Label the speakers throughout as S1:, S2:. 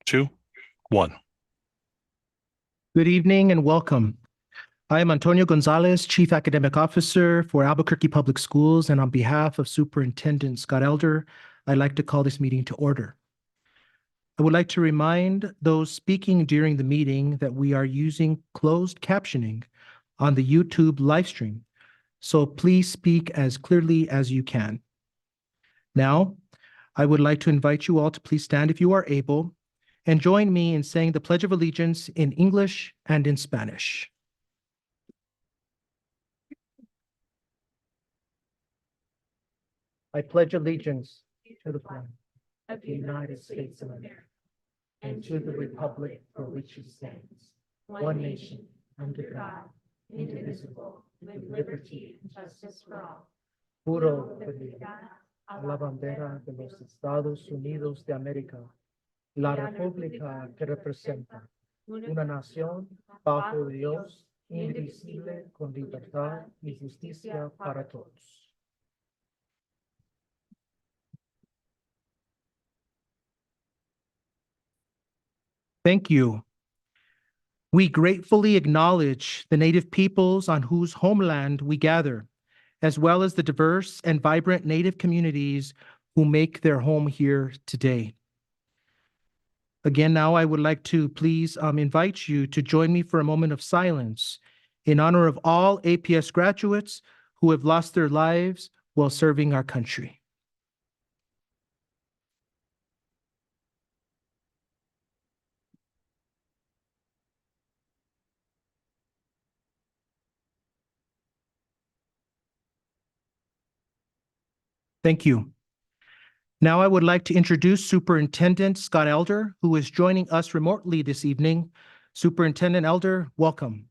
S1: two, one.
S2: Good evening and welcome. I am Antonio Gonzalez, Chief Academic Officer for Albuquerque Public Schools, and on behalf of Superintendent Scott Elder, I'd like to call this meeting to order. I would like to remind those speaking during the meeting that we are using closed captioning on the YouTube live stream, so please speak as clearly as you can. Now, I would like to invite you all to please stand if you are able and join me in saying the Pledge of Allegiance in English and in Spanish. I pledge allegiance to the flag of the United States of America and to the republic for which it stands, one nation, under God, indivisible, with liberty and justice for all. Juro fidelidad a la bandera de los Estados Unidos de América, la república que representa una nación bajo Dios, indivisible, con libertad y justicia para todos. Thank you. We gratefully acknowledge the Native peoples on whose homeland we gather, as well as the diverse and vibrant Native communities who make their home here today. Again, now I would like to please invite you to join me for a moment of silence in honor of all APS graduates who have lost their lives while serving our country. Thank you. Now I would like to introduce Superintendent Scott Elder, who is joining us remotely this evening. Superintendent Elder, welcome.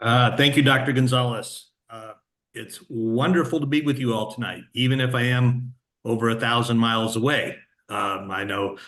S3: Thank you, Dr. Gonzalez. It's wonderful to be with you all tonight, even if I am over 1,000 miles away. I know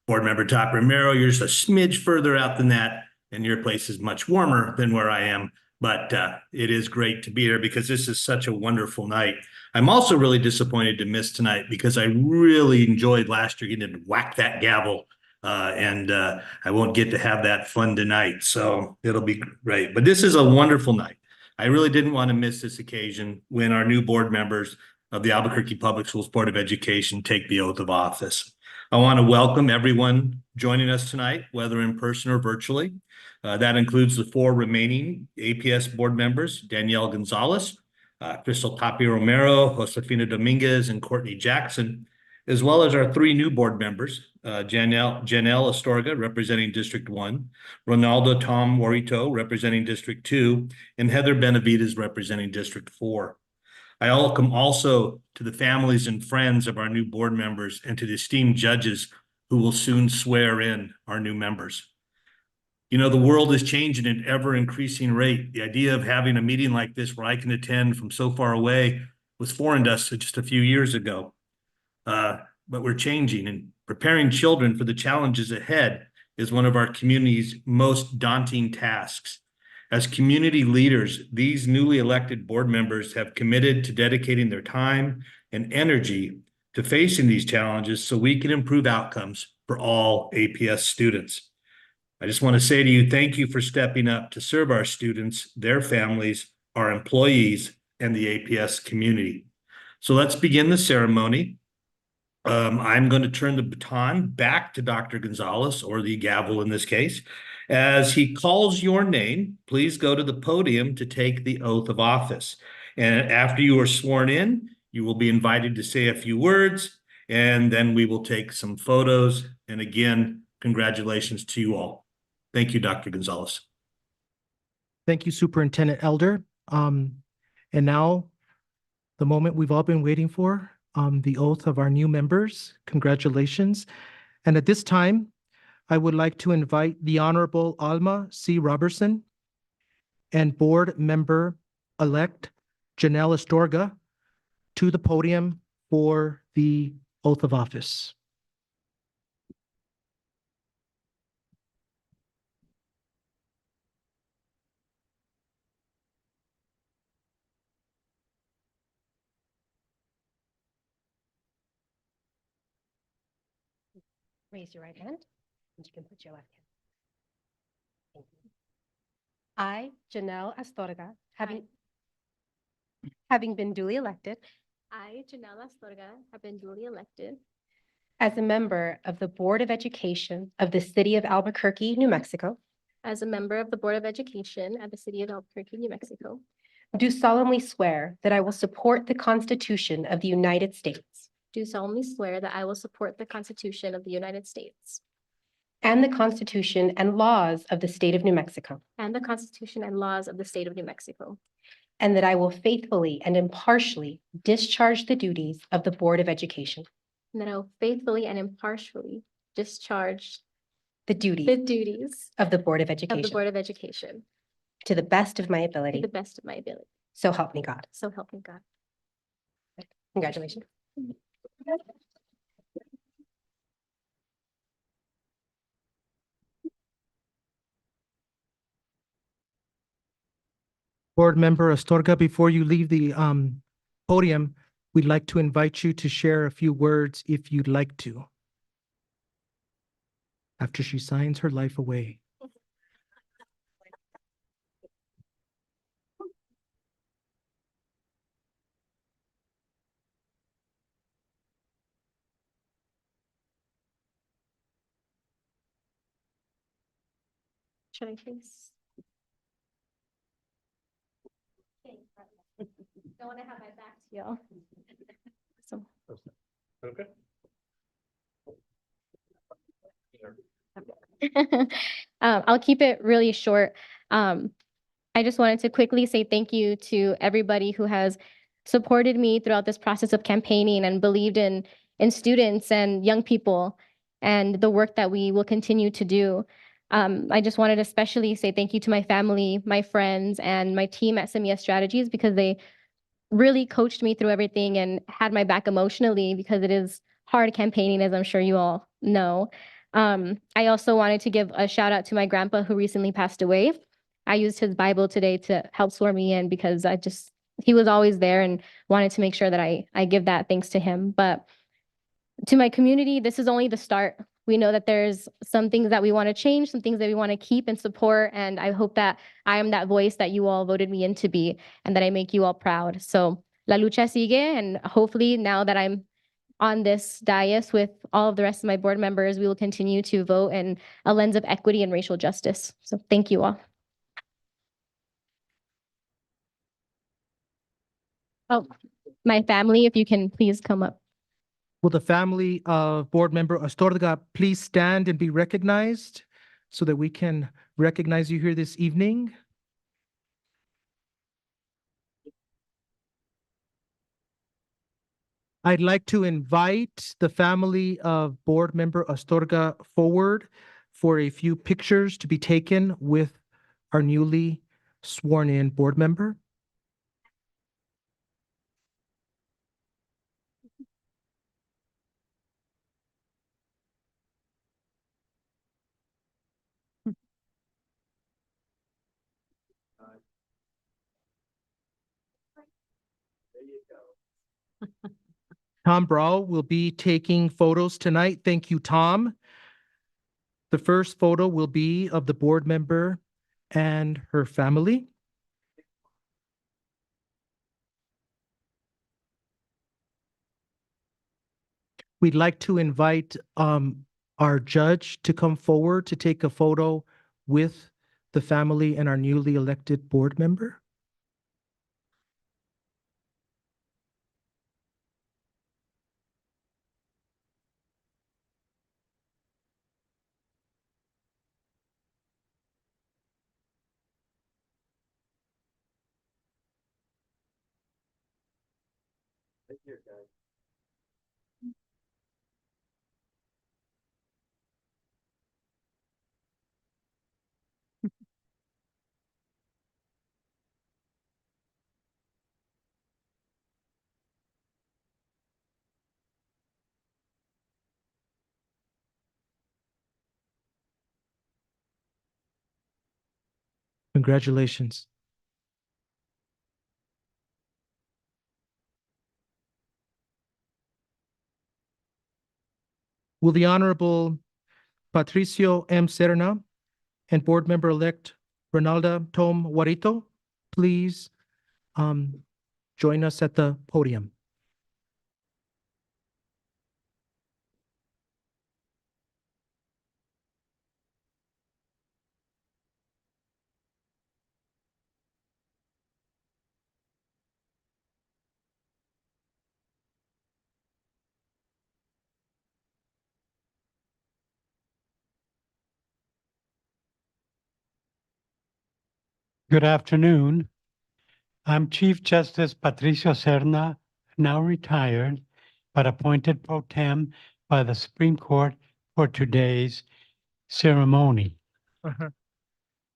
S3: Board Member Top Romero, you're just a smidge further out than that, and your place is much warmer than where I am. But it is great to be here because this is such a wonderful night. I'm also really disappointed to miss tonight because I really enjoyed last year getting to whack that gavel. And I won't get to have that fun tonight, so it'll be great. But this is a wonderful night. I really didn't want to miss this occasion when our new board members of the Albuquerque Public Schools Board of Education take the oath of office. I want to welcome everyone joining us tonight, whether in person or virtually. That includes the 4 remaining APS board members, Danielle Gonzalez, Crystal Tapia Romero, Josefina Dominguez, and Courtney Jackson, as well as our 3 new board members, Janelle Astorga, representing District 1, Ronaldo Tom Warito, representing District 2, and Heather Benavides, representing District 4. I welcome also to the families and friends of our new board members and to the esteemed judges who will soon swear in our new members. You know, the world is changing at an ever-increasing rate. The idea of having a meeting like this where I can attend from so far away was foreign to us just a few years ago. But we're changing, and preparing children for the challenges ahead is one of our community's most daunting tasks. As community leaders, these newly elected board members have committed to dedicating their time and energy to facing these challenges so we can improve outcomes for all APS students. I just want to say to you, thank you for stepping up to serve our students, their families, our employees, and the APS community. So let's begin the ceremony. I'm going to turn the baton back to Dr. Gonzalez, or the gavel in this case. As he calls your name, please go to the podium to take the oath of office. And after you are sworn in, you will be invited to say a few words, and then we will take some photos. And again, congratulations to you all. Thank you, Dr. Gonzalez.
S2: Thank you, Superintendent Elder. And now, the moment we've all been waiting for, the oath of our new members. Congratulations. And at this time, I would like to invite the Honorable Alma C. Robertson and Board Member-elect Janelle Astorga to the podium for the oath of office.
S4: Raise your right hand.
S1: You can put your left hand. Thank you. I, Janelle Astorga, having been duly elected
S4: I, Janelle Astorga, have been duly elected
S1: as a member of the Board of Education of the City of Albuquerque, New Mexico,
S4: as a member of the Board of Education at the City of Albuquerque, New Mexico.
S1: do solemnly swear that I will support the Constitution of the United States
S4: Do solemnly swear that I will support the Constitution of the United States
S1: and the Constitution and laws of the State of New Mexico,
S4: and the Constitution and laws of the State of New Mexico,
S1: and that I will faithfully and impartially discharge the duties of the Board of Education,
S4: and that I will faithfully and impartially discharge
S1: the
S4: the
S1: duties
S4: duties
S1: of the Board of
S4: of the
S1: Education
S4: Board of Education
S1: to the best of my
S4: to
S1: ability.
S4: the best of my ability.
S1: So help me God.
S4: So help me God.
S1: Congratulations.
S2: Board Member Astorga, before you leave the podium, we'd like to invite you to share a few words if you'd like to. After she signs her life away.
S4: Should I face? Don't want to have my back to y'all. So.
S3: Okay.
S4: I'll keep it really short. I just wanted to quickly say thank you to everybody who has supported me throughout this process of campaigning and believed in students and young people and the work that we will continue to do. I just wanted to especially say thank you to my family, my friends, and my team at Semilla Strategies because they really coached me through everything and had my back emotionally because it is hard campaigning, as I'm sure you all know. I also wanted to give a shout out to my grandpa who recently passed away. I used his Bible today to help swear me in because he was always there and wanted to make sure that I give that thanks to him. But to my community, this is only the start. We know that there's some things that we want to change, some things that we want to keep and support. And I hope that I am that voice that you all voted me in to be and that I make you all proud. So la lucha sigue. And hopefully now that I'm on this dais with all of the rest of my board members, we will continue to vote in a lens of equity and racial justice. So thank you all. Oh, my family, if you can please come up.
S2: Will the family of Board Member Astorga please stand and be recognized so that we can recognize you here this evening? I'd like to invite the family of Board Member Astorga forward for a few pictures to be taken with our newly sworn in board member. Tom Brow will be taking photos tonight. Thank you, Tom. The first photo will be of the board member and her family. We'd like to invite our judge to come forward to take a photo with the family and our newly elected board member. Congratulations. Will the Honorable Patricio M. Serna, and Board Member-elect Ronalda Tom Guarito, please join us at the podium.
S5: Good afternoon. I'm Chief Justice Patricio Serna, now retired, but appointed pro tem by the Supreme Court for today's ceremony.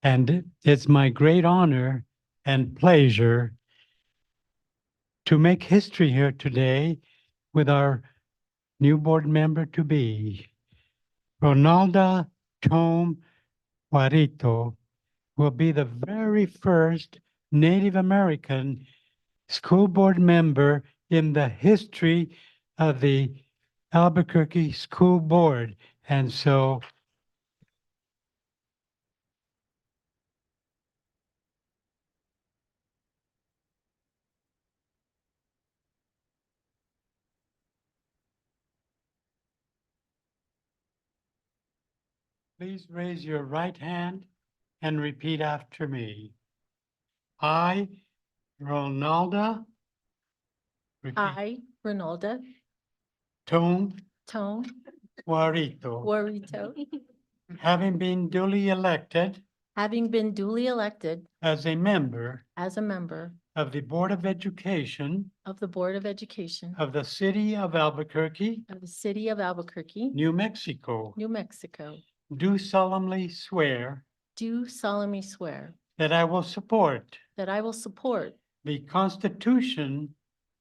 S5: And it's my great honor and pleasure to make history here today with our new board member to be. Ronalda Tom Guarito will be the very first Native American school board member in the history of the Albuquerque School Board. And so please raise your right hand and repeat after me. I, Ronalda. repeat,
S6: I, Ronalda
S5: Tom
S6: Tone
S5: Guarito,
S6: Warito,
S5: having been duly elected
S6: having been duly elected
S5: as a member
S6: as a member
S5: of the Board of Education
S6: of the Board of Education
S5: of the City of Albuquerque,
S6: of the City of Albuquerque,
S5: New Mexico,
S6: New Mexico,
S5: do solemnly swear
S6: do solemnly swear
S5: that I will support
S6: that I will support
S5: the Constitution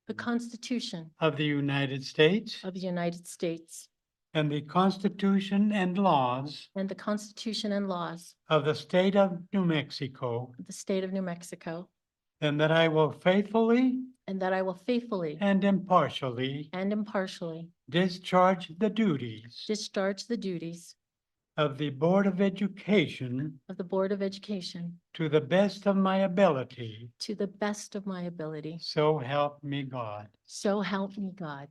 S6: the Constitution
S5: of the United States
S6: of the United States
S5: and the Constitution and laws
S6: and the Constitution and laws
S5: of the State of New Mexico,
S6: of the State of New Mexico,
S5: and that I will faithfully
S6: and that I will faithfully
S5: and impartially
S6: and impartially
S5: discharge the duties
S6: discharge the duties
S5: of the Board of Education
S6: of the Board of Education
S5: to the best of my ability.
S6: to the best of my ability.
S5: So help me God.
S6: So help me God.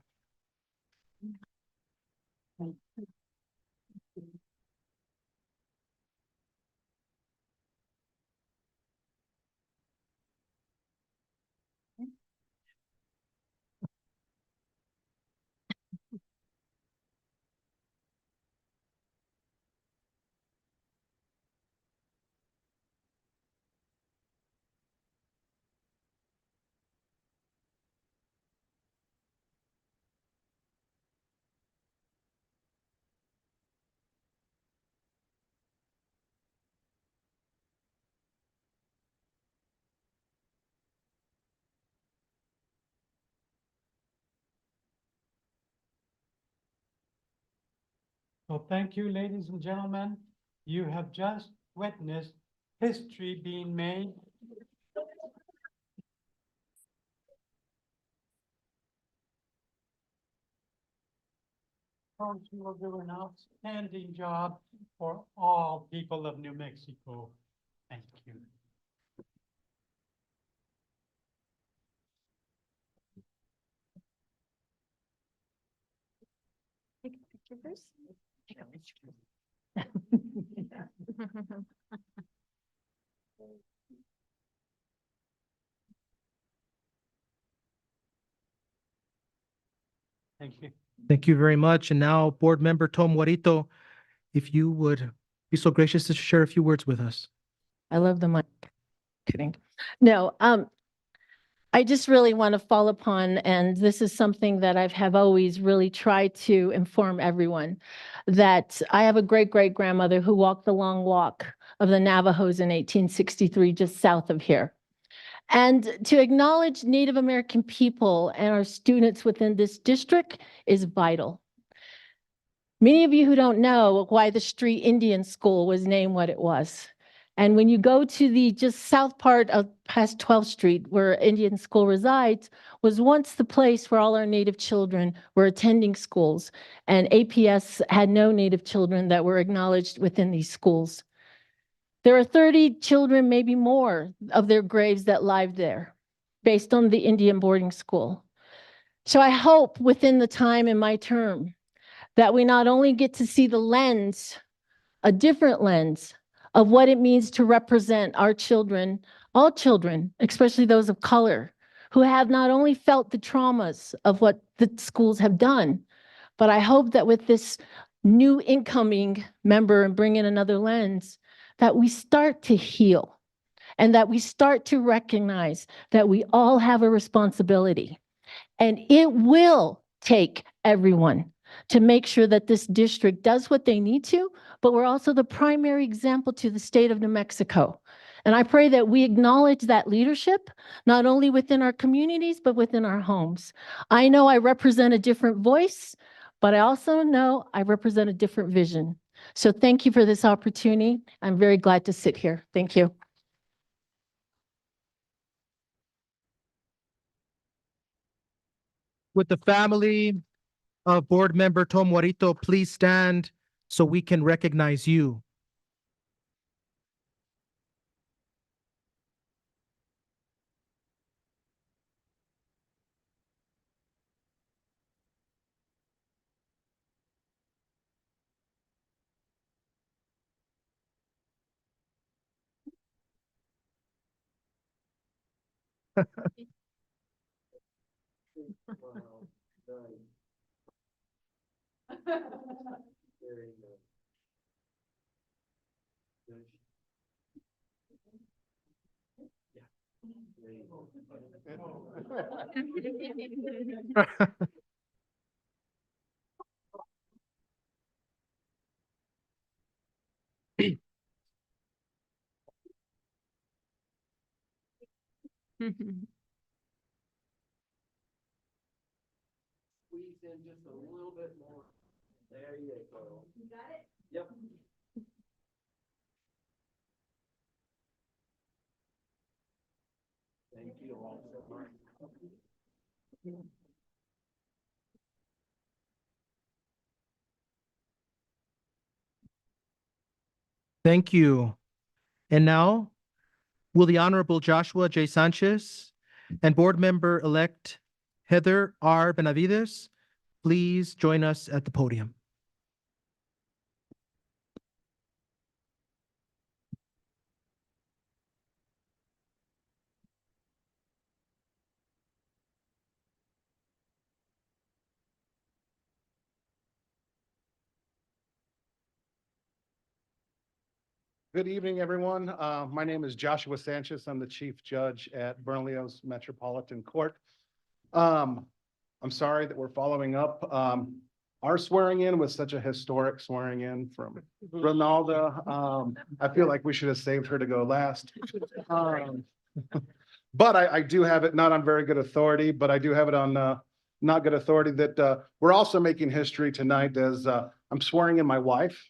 S5: Well, thank you, ladies and gentlemen. You have just witnessed history being made. You will do an outstanding job for all people of New Mexico. Thank you.
S6: Take a picture first. Take a picture.
S5: Thank you.
S2: Thank you very much. And now, Board Member Tom Guarito, if you would be so gracious to share a few words with us.
S6: I love the mic. Kidding. No, I just really want to fall upon, and this is something that have always really tried to inform everyone, that I have a great-great-grandmother who walked the long walk of the Navajos in 1863, just south of here. And to acknowledge Native American people and our students within this district is vital. Many of you who don't know why the Street Indian School was named what it was. And when you go to the just south part of past 12th Street, where Indian School resides, was once the place where all our Native children were attending schools. And APS had no Native children that were acknowledged within these schools. There are 30 children, maybe more, of their graves that lie there, based on the Indian boarding school. So I hope within the time in my term that we not only get to see the lens, a different lens of what it means to represent our children, all children, especially those of color, who have not only felt the traumas of what the schools have done, but I hope that with this new incoming member and bring in another lens, that we start to heal and that we start to recognize that we all have a responsibility. And it will take everyone to make sure that this district does what they need to, but we're also the primary example to the state of New Mexico. And I pray that we acknowledge that leadership, not only within our communities, but within our homes. I know I represent a different voice, but I also know I represent a different vision. So thank you for this opportunity. I'm very glad to sit here. Thank you.
S2: Would the family of Board Member Tom Morito please stand so we can recognize you? Squeeze in just a little bit more. There you go. You got it? Yep. Thank you all so much. Thank you. And now, will the Honorable Joshua J. Sanchez and Board Member-elect Heather R. Benavides please join us at the podium?
S7: Good evening, everyone. My name is Joshua Sanchez. I'm the Chief Judge at Bernalillo's Metropolitan Court. I'm sorry that we're following up. Our swearing in was such a historic swearing in from Ronaldo. I feel like we should have saved her to go last. But I do have it not on very good authority, but I do have it on not good authority that we're also making history tonight as I'm swearing in my wife.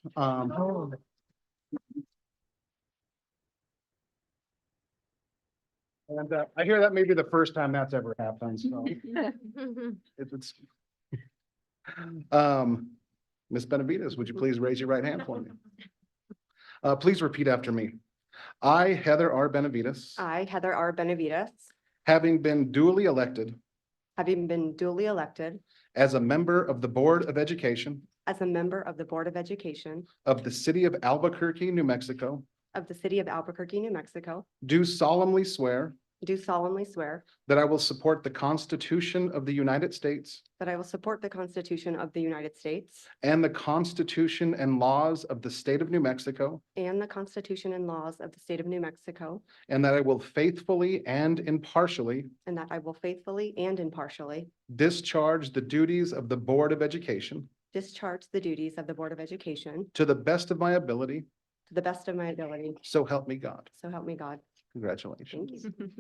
S7: And I hear that may be the first time that's ever happened, so. It's Ms. Benavides, would you please raise your right hand for me? Please repeat after me. I, Heather R. Benavides,
S8: I, Heather R. Benavides,
S7: having been duly elected
S8: having been duly elected
S7: as a member of the Board of Education
S8: as a member of the Board of Education
S7: of the City of Albuquerque, New Mexico,
S8: of the City of Albuquerque, New Mexico,
S7: do solemnly swear
S8: do solemnly swear
S7: that I will support the Constitution of the United States
S8: that I will support the Constitution of the United States
S7: and the Constitution and laws of the State of New Mexico,
S8: and the Constitution and laws of the State of New Mexico,
S7: and that I will faithfully and impartially
S8: and that I will faithfully and impartially
S7: discharge the duties of the Board of Education
S8: discharge the duties of the Board of Education
S7: to the best of my ability,
S8: to the best of my ability.
S7: so help me God.
S8: So help me God.
S7: Congratulations.
S8: Thank you.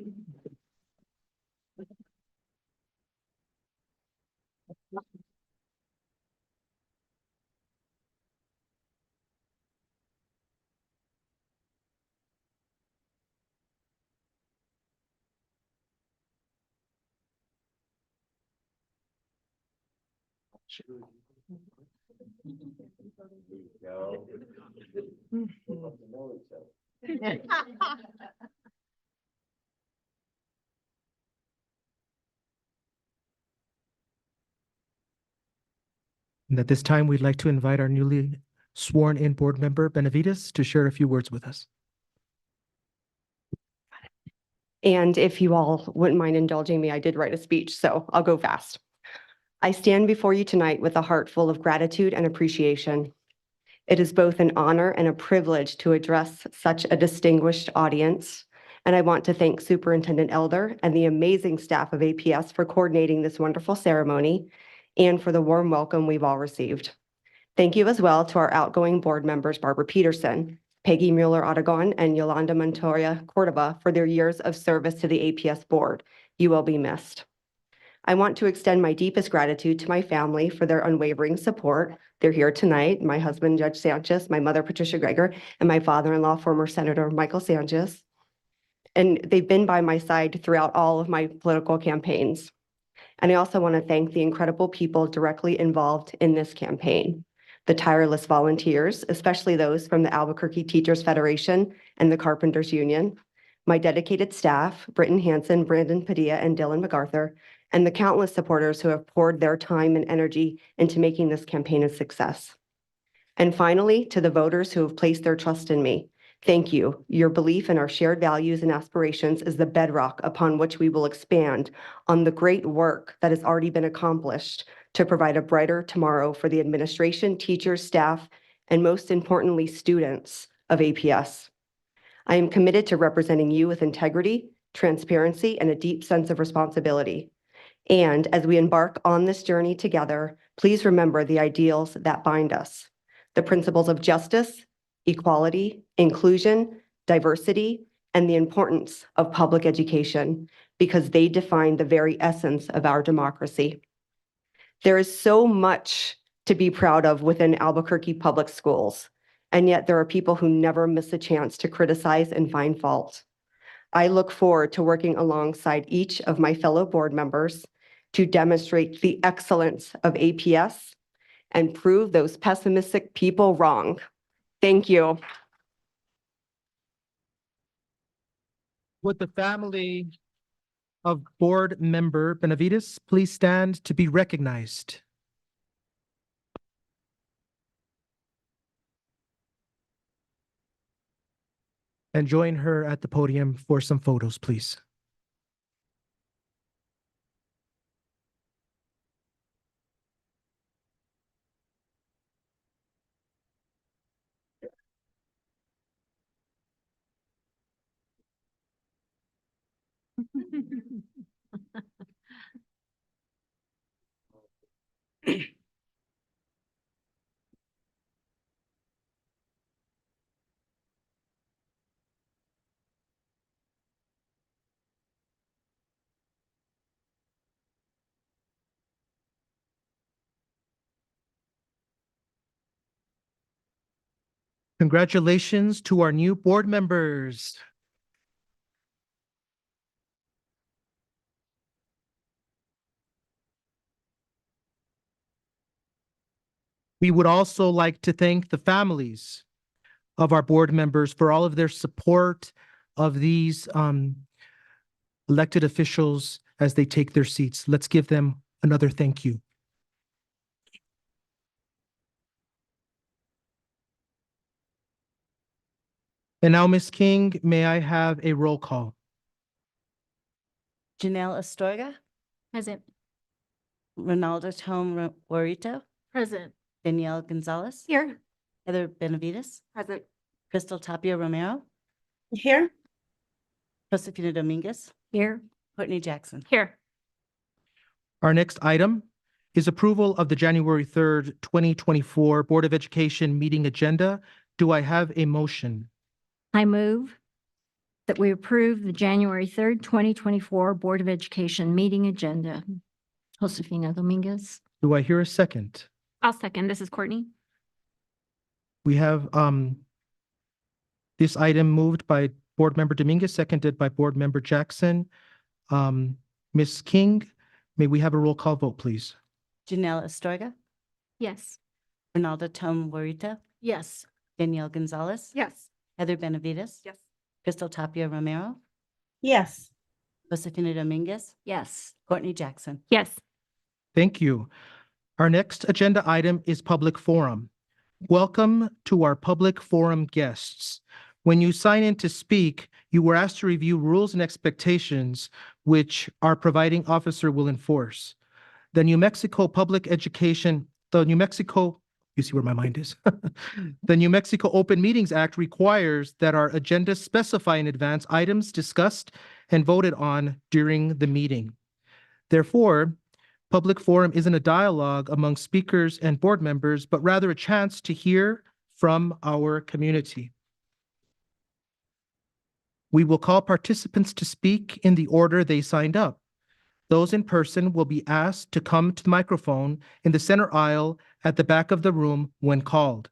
S2: And at this time, we'd like to invite our newly sworn in board member, Benavides, to share a few words with us.
S8: And if you all wouldn't mind indulging me, I did write a speech, so I'll go fast. I stand before you tonight with a heart full of gratitude and appreciation. It is both an honor and a privilege to address such a distinguished audience. And I want to thank Superintendent Elder and the amazing staff of APS for coordinating this wonderful ceremony and for the warm welcome we've all received. Thank you as well to our outgoing board members, Barbara Peterson, Peggy Mueller-Otagon, and Yolanda Montoya Cordova for their years of service to the APS board. You will be missed. I want to extend my deepest gratitude to my family for their unwavering support. They're here tonight, my husband, Judge Sanchez, my mother, Patricia Greger, and my father-in-law, former Senator Michael Sanchez. And they've been by my side throughout all of my political campaigns. And I also want to thank the incredible people directly involved in this campaign. The tireless volunteers, especially those from the Albuquerque Teachers Federation and the Carpenters Union, my dedicated staff, Britton Hansen, Brandon Padilla, and Dylan MacArthur, and the countless supporters who have poured their time and energy into making this campaign a success. And finally, to the voters who have placed their trust in me, thank you. Your belief in our shared values and aspirations is the bedrock upon which we will expand on the great work that has already been accomplished to provide a brighter tomorrow for the administration, teachers, staff, and most importantly, students of APS. I am committed to representing you with integrity, transparency, and a deep sense of responsibility. And as we embark on this journey together, please remember the ideals that bind us: the principles of justice, equality, inclusion, diversity, and the importance of public education, because they define the very essence of our democracy. There is so much to be proud of within Albuquerque Public Schools, and yet there are people who never miss a chance to criticize and find fault. I look forward to working alongside each of my fellow board members to demonstrate the excellence of APS and prove those pessimistic people wrong. Thank you.
S2: Would the family of board member Benavides please stand to be recognized? And join her at the podium for some photos, please. Congratulations to our new board members. We would also like to thank the families of our board members for all of their support of these elected officials as they take their seats. Let's give them another thank you. And now, Ms. King, may I have a roll call?
S9: Janelle Astorga,
S10: Present.
S9: Ronaldo Tom Warito,
S10: Present.
S9: Danielle Gonzalez,
S10: Here.
S9: Heather Benavides,
S8: Present.
S9: Crystal Tapia Romero,
S10: Here.
S9: Josefina Dominguez,
S10: Here.
S9: Courtney Jackson.
S10: Here.
S2: Our next item is approval of the January 3rd, 2024 Board of Education meeting agenda. Do I have a motion?
S10: I move that we approve the January 3rd, 2024 Board of Education meeting agenda. Josefina Dominguez.
S2: Do I hear a second?
S10: I'll second. This is Courtney.
S2: We have this item moved by Board Member Dominguez, seconded by Board Member Jackson. Ms. King, may we have a roll call vote, please?
S9: Janelle Astorga,
S10: Yes.
S9: Ronaldo Tom Warita,
S6: Yes.
S9: Danielle Gonzalez,
S10: Yes.
S9: Heather Benavides.
S10: Yes.
S9: Crystal Tapia Romero,
S11: Yes.
S9: Josefina Dominguez,
S10: Yes.
S9: Courtney Jackson.
S10: Yes.
S2: Thank you. Our next agenda item is public forum. Welcome to our public forum guests. When you sign in to speak, you were asked to review rules and expectations which our providing officer will enforce. The New Mexico you see where my mind is. The New Mexico Open Meetings Act requires that our agendas specify in advance items discussed and voted on during the meeting. Therefore, public forum isn't a dialogue among speakers and board members, but rather a chance to hear from our community. We will call participants to speak in the order they signed up. Those in person will be asked to come to the microphone in the center aisle at the back of the room when called.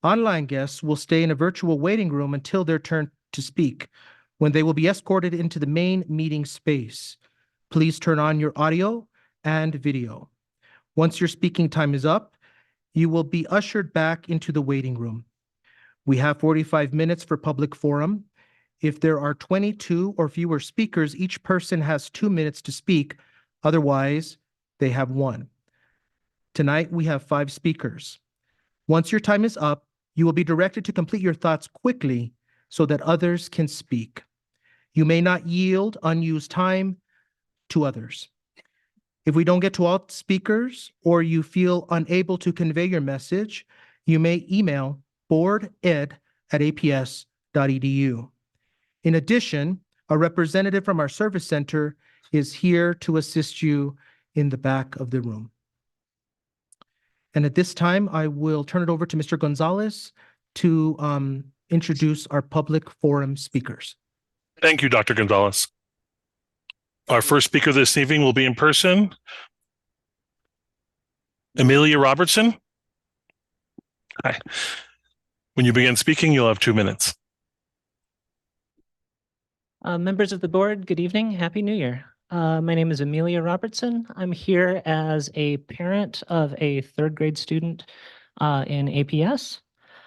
S2: Online guests will stay in a virtual waiting room until their turn to speak, when they will be escorted into the main meeting space. Please turn on your audio and video. Once your speaking time is up, you will be ushered back into the waiting room. We have 45 minutes for public forum. If there are 22 or fewer speakers, each person has 2 minutes to speak. Otherwise, they have 1. Tonight, we have 5 speakers. Once your time is up, you will be directed to complete your thoughts quickly so that others can speak. You may not yield unused time to others. If we don't get to all speakers or you feel unable to convey your message, you may email boarded@aps.edu. In addition, a representative from our service center is here to assist you in the back of the room. And at this time, I will turn it over to Mr. Gonzalez to introduce our public forum speakers.
S12: Thank you, Dr. Gonzalez. Our first speaker this evening will be in person. Amelia Robertson. Hi. When you begin speaking, you'll have 2 minutes.
S13: Members of the board, good evening. Happy New Year. My name is Amelia Robertson. I'm here as a parent of a 3rd grade student in APS.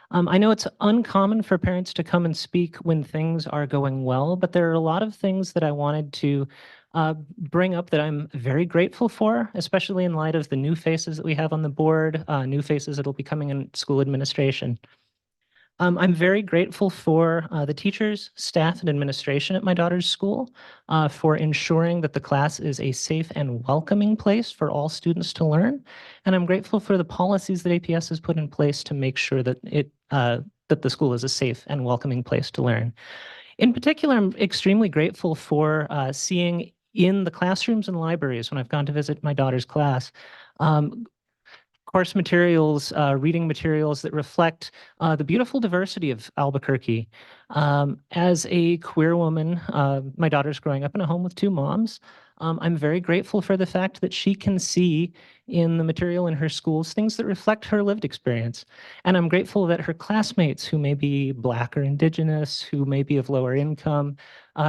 S13: I know it's uncommon for parents to come and speak when things are going well, but there are a lot of things that I wanted to bring up that I'm very grateful for, especially in light of the new faces that we have on the board, new faces that will be coming in school administration. I'm very grateful for the teachers, staff, and administration at my daughter's school for ensuring that the class is a safe and welcoming place for all students to learn. And I'm grateful for the policies that APS has put in place to make sure that that the school is a safe and welcoming place to learn. In particular, I'm extremely grateful for seeing in the classrooms and libraries when I've gone to visit my daughter's class, course materials, reading materials that reflect the beautiful diversity of Albuquerque. As a queer woman, my daughter's growing up in a home with 2 moms. I'm very grateful for the fact that she can see in the material in her schools things that reflect her lived experience. And I'm grateful that her classmates who may be Black or Indigenous, who may be of lower income,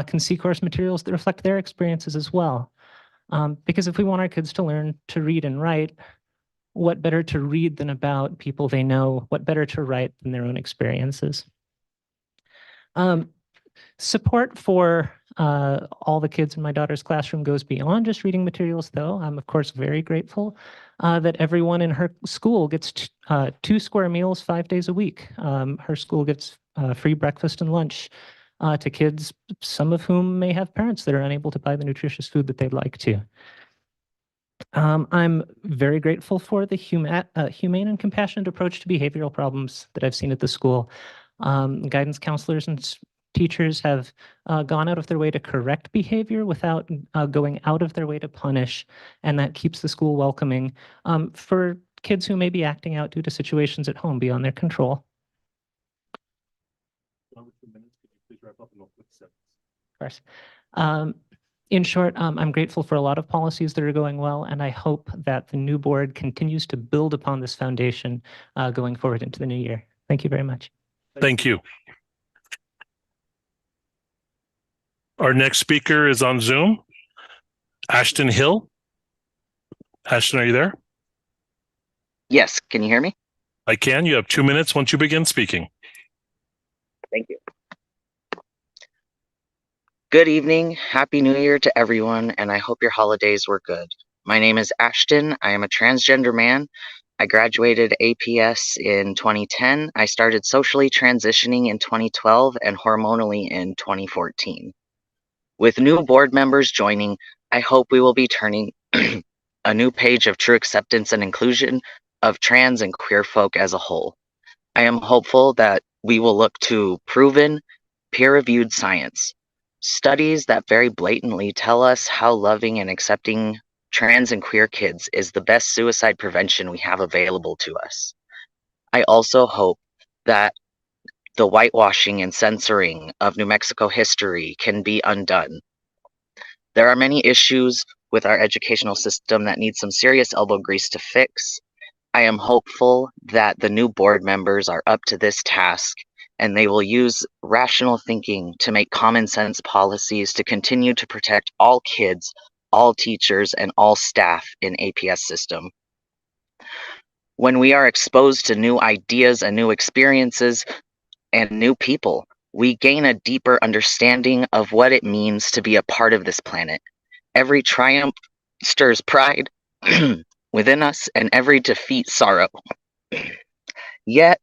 S13: can see course materials that reflect their experiences as well. Because if we want our kids to learn to read and write, what better to read than about people they know? What better to write than their own experiences? Support for all the kids in my daughter's classroom goes beyond just reading materials, though. I'm, of course, very grateful that everyone in her school gets 2 square meals 5 days a week. Her school gets free breakfast and lunch to kids, some of whom may have parents that are unable to buy the nutritious food that they'd like to. I'm very grateful for the humane and compassionate approach to behavioral problems that I've seen at the school. Guidance counselors and teachers have gone out of their way to correct behavior without going out of their way to punish, and that keeps the school welcoming for kids who may be acting out due to situations at home beyond their control. Of course. In short, I'm grateful for a lot of policies that are going well, and I hope that the new board continues to build upon this foundation going forward into the new year. Thank you very much.
S12: Thank you. Our next speaker is on Zoom, Ashton Hill. Ashton, are you there?
S11: Yes, can you hear me?
S12: I can. You have 2 minutes once you begin speaking.
S11: Thank you. Good evening. Happy New Year to everyone, and I hope your holidays were good. My name is Ashton. I am a transgender man. I graduated APS in 2010. I started socially transitioning in 2012 and hormonally in 2014. With new board members joining, I hope we will be turning a new page of true acceptance and inclusion of trans and queer folk as a whole. I am hopeful that we will look to proven, peer-reviewed science, studies that very blatantly tell us how loving and accepting trans and queer kids is the best suicide prevention we have available to us. I also hope that the whitewashing and censoring of New Mexico history can be undone. There are many issues with our educational system that need some serious elbow grease to fix. I am hopeful that the new board members are up to this task and they will use rational thinking to make common sense policies to continue to protect all kids, all teachers, and all staff in APS system. When we are exposed to new ideas and new experiences and new people, we gain a deeper understanding of what it means to be a part of this planet. Every triumph stirs pride within us, and every defeat sorrow. Yet,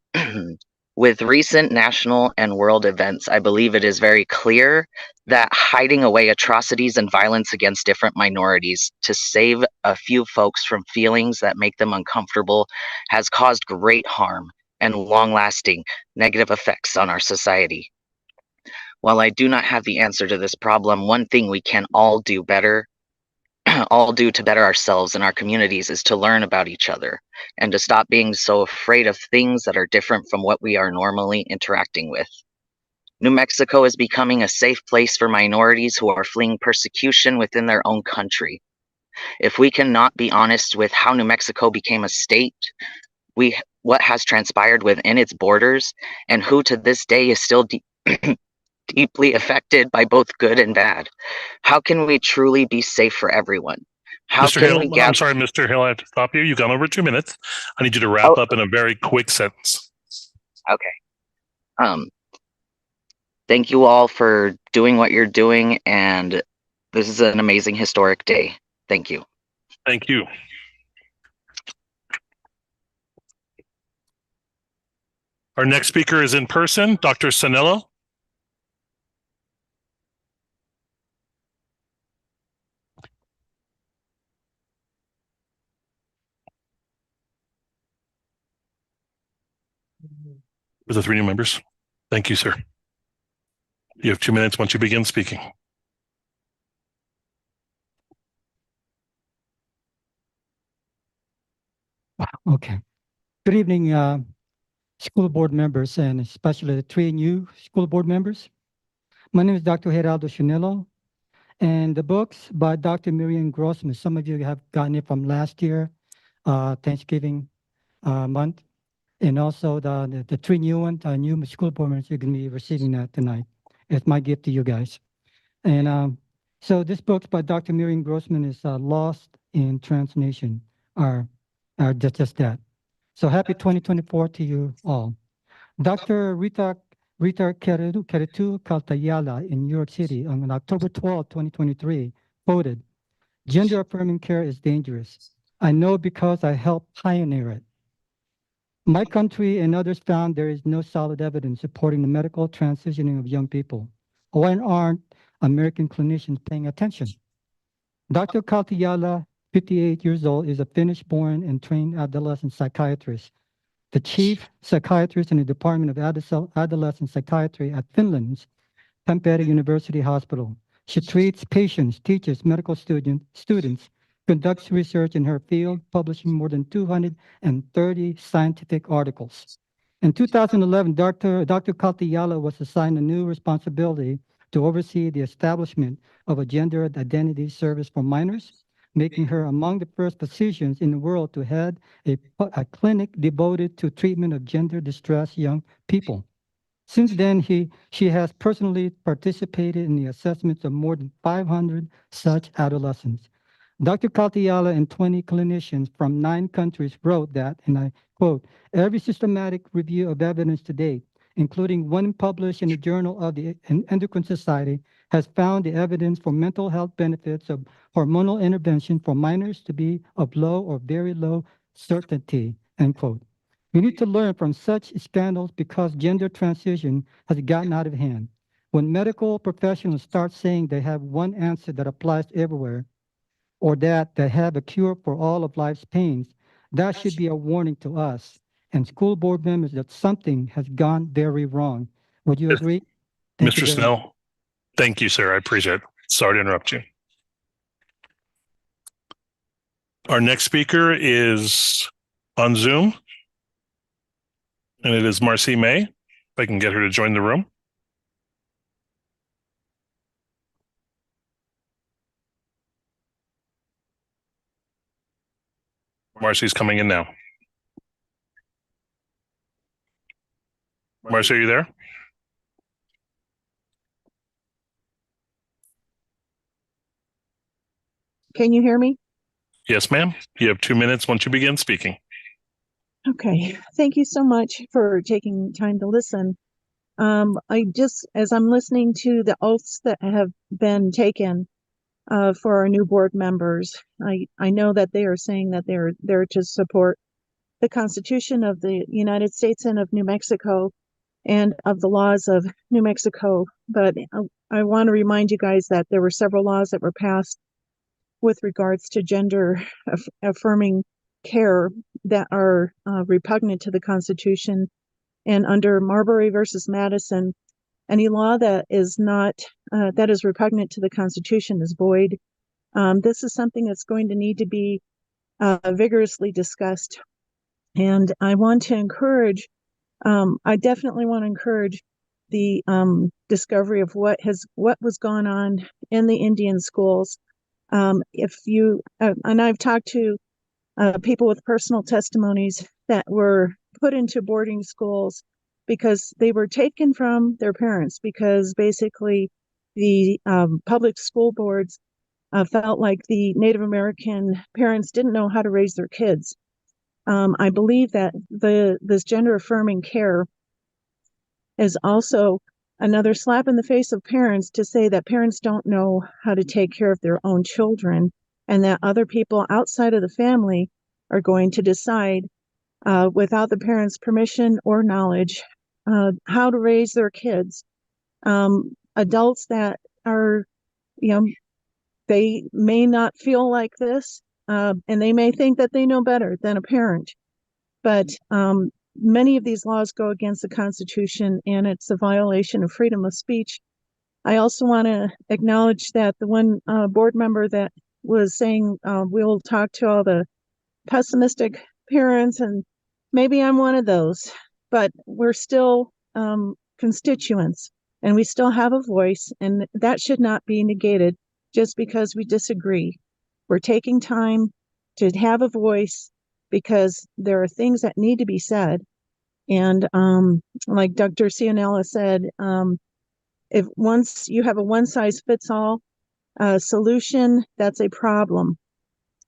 S11: with recent national and world events, I believe it is very clear that hiding away atrocities and violence against different minorities to save a few folks from feelings that make them uncomfortable has caused great harm and long-lasting negative effects on our society. While I do not have the answer to this problem, one thing we can all do better all do to better ourselves and our communities is to learn about each other and to stop being so afraid of things that are different from what we are normally interacting with. New Mexico is becoming a safe place for minorities who are fleeing persecution within their own country. If we cannot be honest with how New Mexico became a state, what has transpired within its borders, and who to this day is still deeply affected by both good and bad, how can we truly be safe for everyone? How
S12: Mr.
S11: can
S12: Hill,
S11: we
S12: I'm
S11: gather?
S12: sorry, Mr. Hill, I have to stop you. You've gone over 2 minutes. I need you to wrap up in a very quick sentence.
S11: Okay. Thank you all for doing what you're doing, and this is an amazing historic day. Thank you.
S12: Thank you. Our next speaker is in person, Dr. Sanello. For the 3 new members. Thank you, sir. You have 2 minutes once you begin speaking.
S5: Okay. Good evening, school board members, and especially the 3 new school board members. My name is Dr. Geraldo Chinelo, and the books by Dr. Miriam Grossman, some of you have gotten it from last year, Thanksgiving month, and also the 3 new ones, new school board members, you're going to be receiving that tonight. It's my gift to you guys. And so this book by Dr. Miriam Grossman is Lost in Transnation, are just that. So happy 2024 to you all. Dr. Rita Keretu Caltayala in New York City on October 12, 2023, quoted, "Gender affirming care is dangerous. I know because I helped pioneer it. My country and others found there is no solid evidence supporting the medical transitioning of young people. Why aren't American clinicians paying attention?" Dr. Caltayala, 58 years old, is a Finnish-born and trained adolescent psychiatrist, the chief psychiatrist in the Department of Adolescent Psychiatry at Finland's Tampere University Hospital. She treats patients, teaches medical students, conducts research in her field, publishing more than 230 scientific articles. In 2011, Dr. Caltayala was assigned a new responsibility to oversee the establishment of a gender identity service for minors, making her among the first physicians in the world to head a clinic devoted to treatment of gender-distressed young people. Since then, she has personally participated in the assessments of more than 500 such adolescents. Dr. Katiala and 20 clinicians from 9 countries wrote that, and I quote, every systematic review of evidence to date, including one published in the Journal of the Endocrine Society, has found the evidence for mental health benefits of hormonal intervention for minors to be of low or very low certainty, end quote. We need to learn from such scandals because gender transition has gotten out of hand. When medical professionals start saying they have one answer that applies everywhere, or that they have a cure for all of life's pains, that should be a warning to us and school board members that something has gone very wrong. Would you agree? Thank you
S12: Mr.
S5: very much.
S12: Snell, thank you, sir. I appreciate it. Sorry to interrupt you. Our next speaker is on Zoom, and it is Marcy May. If I can get her to join the room. Marcy's coming in now. Marcy, are you there?
S14: Can you hear me?
S12: Yes, ma'am. You have 2 minutes once you begin speaking.
S14: Okay, thank you so much for taking time to listen. As I'm listening to the oaths that have been taken for our new board members, I know that they are saying that they're there to support the Constitution of the United States and of New Mexico and of the laws of New Mexico. But I want to remind you guys that there were several laws that were passed with regards to gender affirming care that are repugnant to the Constitution. And under Marbury versus Madison, any law that is not that is repugnant to the Constitution is void. This is something that's going to need to be vigorously discussed. And I want to encourage, I definitely want to encourage the discovery of what was going on in the Indian schools. If you, and I've talked to people with personal testimonies that were put into boarding schools because they were taken from their parents because basically the public school boards felt like the Native American parents didn't know how to raise their kids. I believe that this gender affirming care is also another slap in the face of parents to say that parents don't know how to take care of their own children and that other people outside of the family are going to decide without the parents' permission or knowledge how to raise their kids. Adults that are, they may not feel like this and they may think that they know better than a parent. But many of these laws go against the Constitution and it's a violation of freedom of speech. I also want to acknowledge that the one board member that was saying we'll talk to all the pessimistic parents, and maybe I'm one of those, but we're still constituents and we still have a voice, and that should not be negated just because we disagree. We're taking time to have a voice because there are things that need to be said. And like Dr. Cianella said, if once you have a one size fits all solution, that's a problem.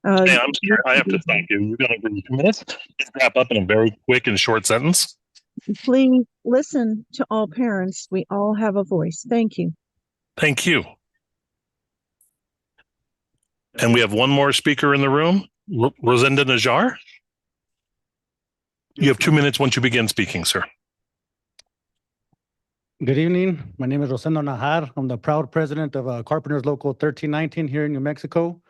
S12: Hey, I'm sorry. I have to stop you. You're going to give me 2 minutes. Just wrap up in a very quick and short sentence.
S14: Please listen to all parents. We all have a voice. Thank you.
S12: Thank you. And we have one more speaker in the room, Rosenda Najar. You have 2 minutes once you begin speaking, sir.
S5: Good evening. My name is Rosendo Najar. I'm the proud president of Carpenters Local 1319 here in New Mexico.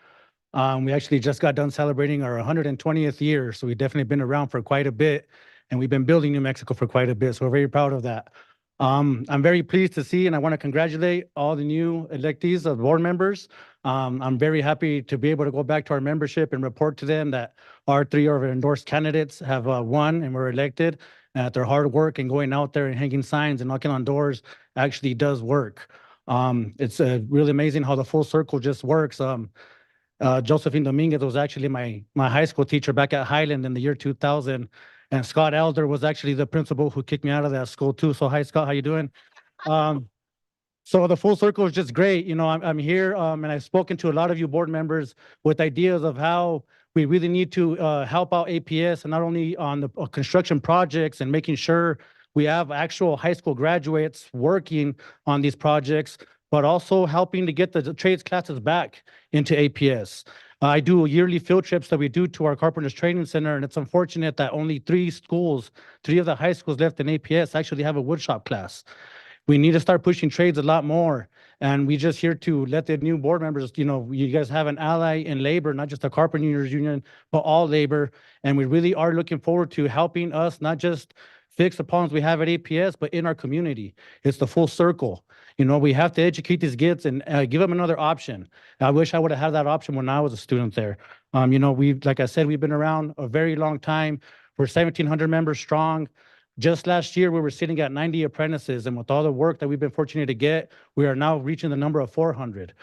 S5: We actually just got done celebrating our 120th year, so we've definitely been around for quite a bit, and we've been building New Mexico for quite a bit, so we're very proud of that. I'm very pleased to see, and I want to congratulate all the new electees of board members. I'm very happy to be able to go back to our membership and report to them that our 3 of our endorsed candidates have won and were elected. That their hard work and going out there and hanging signs and knocking on doors actually does work. It's really amazing how the full circle just works. Josephine Dominguez was actually my high school teacher back at Highland in the year 2000. And Scott Elder was actually the principal who kicked me out of that school too. So hi, Scott, how you doing?
S15: So the full circle is just great. You know, I'm here, and I've spoken to a lot of you board members with ideas of how we really need to help out APS, and not only on the construction projects and making sure we have actual high school graduates working on these projects, but also helping to get the trades classes back into APS. I do yearly field trips that we do to our Carpenters Training Center, and it's unfortunate that only three of the high schools left in APS actually have a woodshop class. We need to start pushing trades a lot more. And we just here to let the new board members, you know, you guys have an ally in labor, not just the Carpenters Union, but all labor. And we really are looking forward to helping us not just fix the problems we have at APS, but in our community. It's the full circle. You know, we have to educate these kids and give them another option. I wish I would have had that option when I was a student there. You know, like I said, we've been around a very long time. We're 1,700 members strong. Just last year, we were sitting at 90 apprentices, and with all the work that we've been fortunate to get, we are now reaching the number of 400.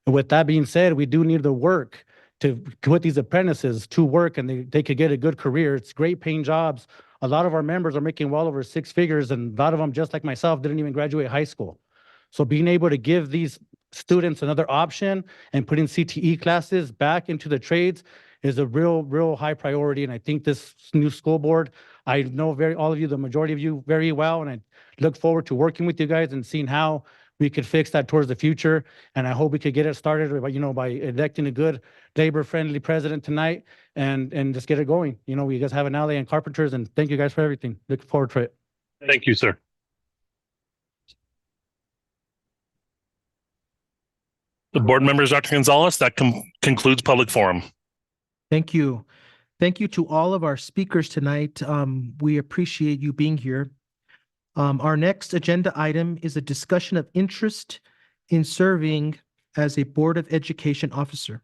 S15: And with that being said, we do need the work to put these apprentices to work, and they could get a good career. It's great paying jobs. A lot of our members are making well over 6 figures, and a lot of them, just like myself, didn't even graduate high school. So being able to give these students another option and putting CTE classes back into the trades is a real high priority. And I think this new school board, I know all of you, the majority of you very well, and I look forward to working with you guys and seeing how we could fix that towards the future. And I hope we could get it started by, you know, by electing a good labor-friendly president tonight and just get it going. You know, we guys have an ally in Carpenters, and thank you guys for everything. Looking forward to it.
S12: Thank you, sir. The board members, Dr. Gonzalez, that concludes public forum.
S2: Thank you. Thank you to all of our speakers tonight. We appreciate you being here. Our next agenda item is a discussion of interest in serving as a Board of Education officer.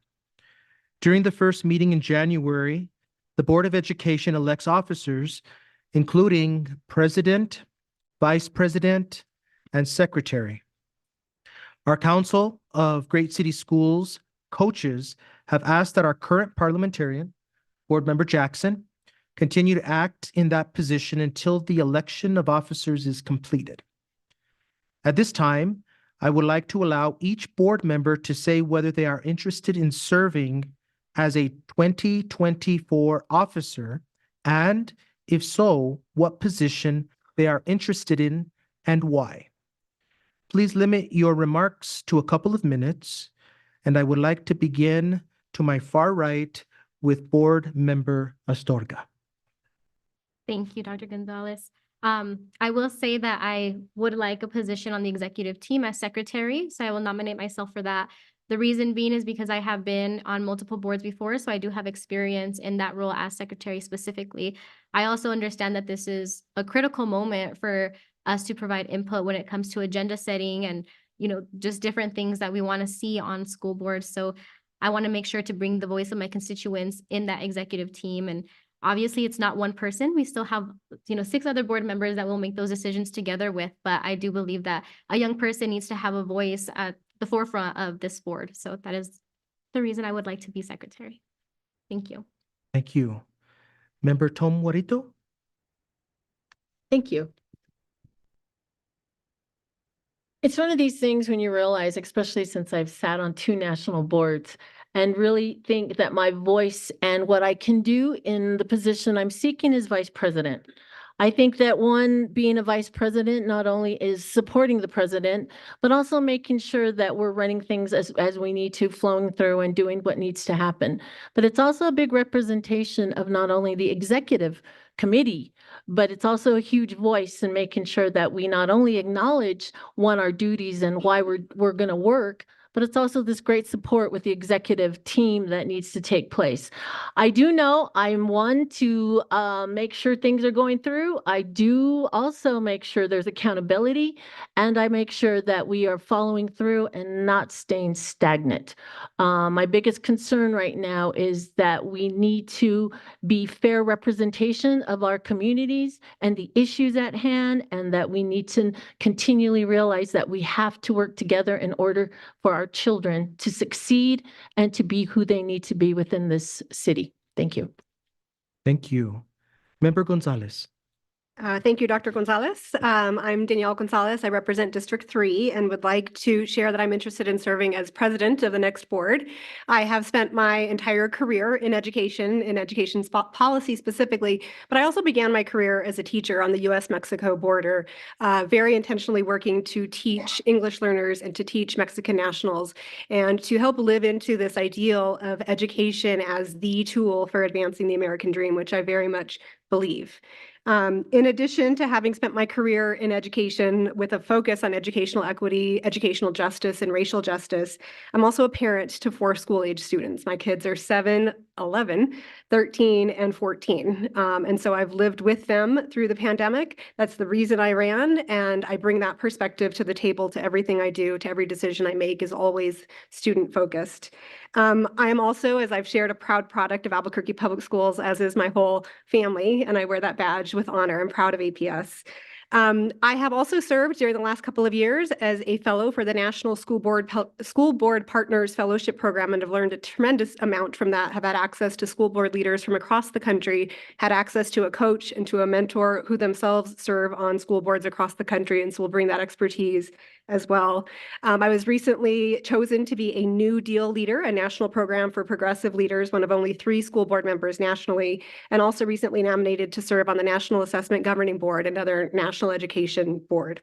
S2: During the first meeting in January, the Board of Education elects officers, including president, vice president, and secretary. Our Council of Great City Schools coaches have asked that our current parliamentarian, Board Member Jackson, continue to act in that position until the election of officers is completed. At this time, I would like to allow each board member to say whether they are interested in serving as a 2024 officer, and if so, what position they are interested in and why. Please limit your remarks to a couple of minutes, and I would like to begin to my far right with Board Member Astorga.
S4: Thank you, Dr. Gonzalez. I will say that I would like a position on the executive team as secretary, so I will nominate myself for that. The reason being is because I have been on multiple boards before, so I do have experience in that role as secretary specifically. I also understand that this is a critical moment for us to provide input when it comes to agenda setting and, you know, just different things that we want to see on school boards. So I want to make sure to bring the voice of my constituents in that executive team. And obviously it's not one person. We still have, you know, 6 other board members that we'll make those decisions together with. But I do believe that a young person needs to have a voice at the forefront of this board. So that is the reason I would like to be secretary. Thank you.
S2: Thank you. Member Tom Morito?
S6: Thank you. It's one of these things when you realize, especially since I've sat on 2 national boards, and really think that my voice and what I can do in the position I'm seeking is vice president. I think that being a vice president not only is supporting the president, but also making sure that we're running things as we need to, flowing through and doing what needs to happen. But it's also a big representation of not only the executive committee, but it's also a huge voice in making sure that we not only acknowledge our duties and why we're going to work, but it's also this great support with the executive team that needs to take place. I do know I'm one to make sure things are going through. I do also make sure there's accountability, and I make sure that we are following through and not staying stagnant. My biggest concern right now is that we need to be fair representation of our communities and the issues at hand, and that we need to continually realize that we have to work together in order for our children to succeed and to be who they need to be within this city. Thank you.
S2: Thank you. Member Gonzalez?
S16: Thank you, Dr. Gonzalez. I'm Danielle Gonzalez. I represent District 3 and would like to share that I'm interested in serving as president of the next board. I have spent my entire career in education policy specifically, but I also began my career as a teacher on the U.S.-Mexico border, very intentionally working to teach English learners and to teach Mexican nationals and to help live into this ideal of education as the tool for advancing the American dream, which I very much believe. In addition to having spent my career in education with a focus on educational equity, educational justice, and racial justice, I'm also a parent to 4 school-age students. My kids are 7, 11, 13, and 14. And so I've lived with them through the pandemic. That's the reason I ran, and I bring that perspective to the table to everything I do, to every decision I make is always student-focused. I am also, as I've shared, a proud product of Albuquerque Public Schools, as is my whole family, and I wear that badge with honor. I'm proud of APS. I have also served during the last couple of years as a fellow for the National School Board Partners Fellowship Program, and have learned a tremendous amount from that, have had access to school board leaders from across the country, had access to a coach and to a mentor who themselves serve on school boards across the country, and so will bring that expertise as well. I was recently chosen to be a New Deal leader, a national program for progressive leaders, one of only 3 school board members nationally, and also recently nominated to serve on the National Assessment Governing Board, another national education board.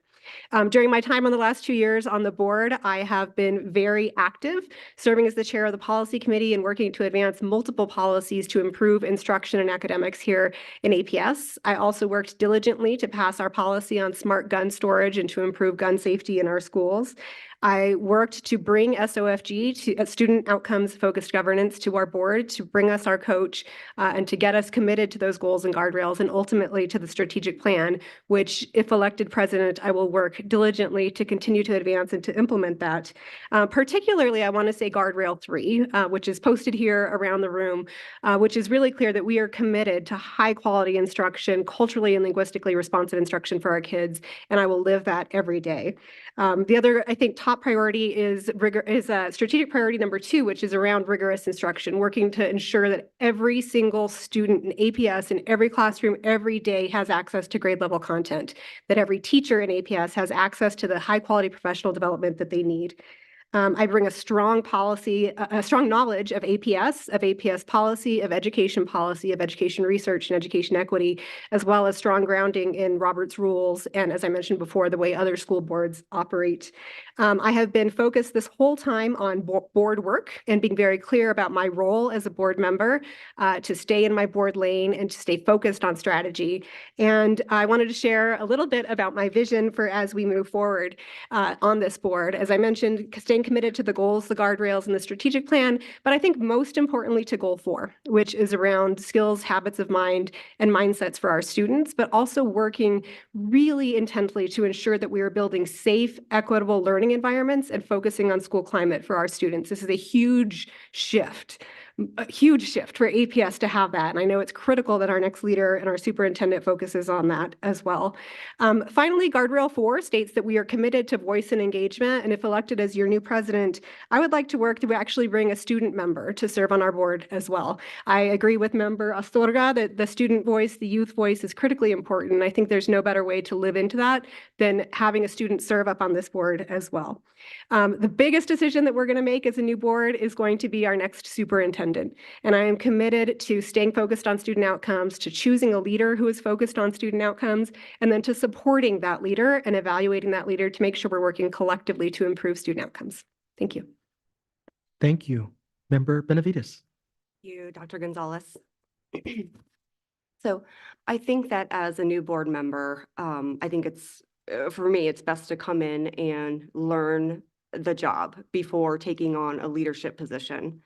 S16: During my time on the last 2 years on the board, I have been very active, serving as the chair of the policy committee and working to advance multiple policies to improve instruction and academics here in APS. I also worked diligently to pass our policy on smart gun storage and to improve gun safety in our schools. I worked to bring SOFG, to student outcomes focused governance, to our board, to bring us our coach and to get us committed to those goals and guardrails, and ultimately to the strategic plan, which, if elected president, I will work diligently to continue to advance and to implement that. Particularly, I want to say Guardrail 3, which is posted here around the room, which is really clear that we are committed to high quality instruction, culturally and linguistically responsive instruction for our kids, and I will live that every day. The other, I think, top priority is strategic priority number 2, which is around rigorous instruction, working to ensure that every single student in APS in every classroom every day has access to grade level content, that every teacher in APS has access to the high quality professional development that they need. I bring a strong knowledge of APS policy, of education research and education equity, as well as strong grounding in Robert's rules and, as I mentioned before, the way other school boards operate. I have been focused this whole time on board work and being very clear about my role as a board member to stay in my board lane and to stay focused on strategy. And I wanted to share a little bit about my vision for as we move forward on this board. As I mentioned, staying committed to the goals, the guardrails, and the strategic plan, but I think most importantly to goal 4, which is around skills, habits of mind, and mindsets for our students, but also working really intently to ensure that we are building safe, equitable learning environments and focusing on school climate for our students. This is a huge shift for APS to have that. And I know it's critical that our next leader and our superintendent focuses on that as well. Finally, Guardrail 4 states that we are committed to voice and engagement. And if elected as your new president, I would like to work to actually bring a student member to serve on our board as well. I agree with member Astorga that the student voice, the youth voice is critically important. I think there's no better way to live into that than having a student serve up on this board as well. The biggest decision that we're going to make as a new board is going to be our next superintendent. And I am committed to staying focused on student outcomes, to choosing a leader who is focused on student outcomes, and then to supporting that leader and evaluating that leader to make sure we're working collectively to improve student outcomes. Thank you.
S2: Thank you. Member Benavides.
S8: Thank you, Dr. Gonzalez. So I think that as a new board member, I think for me, it's best to come in and learn the job before taking on a leadership position.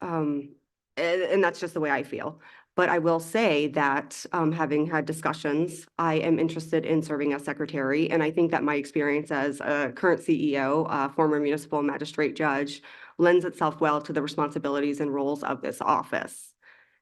S8: And that's just the way I feel. But I will say that having had discussions, I am interested in serving as secretary. And I think that my experience as a current CEO, former municipal magistrate judge, lends itself well to the responsibilities and roles of this office.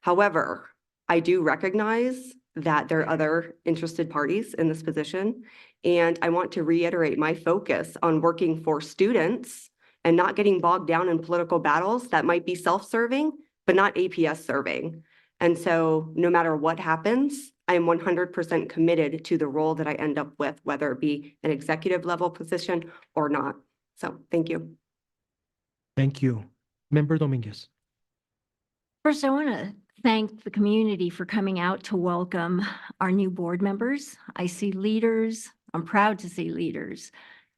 S8: However, I do recognize that there are other interested parties in this position. And I want to reiterate my focus on working for students and not getting bogged down in political battles that might be self-serving, but not APS serving. And so no matter what happens, I am 100% committed to the role that I end up with, whether it be an executive level position or not. So thank you.
S2: Thank you. Member Dominguez.
S10: First, I want to thank the community for coming out to welcome our new board members. I see leaders, I'm proud to see leaders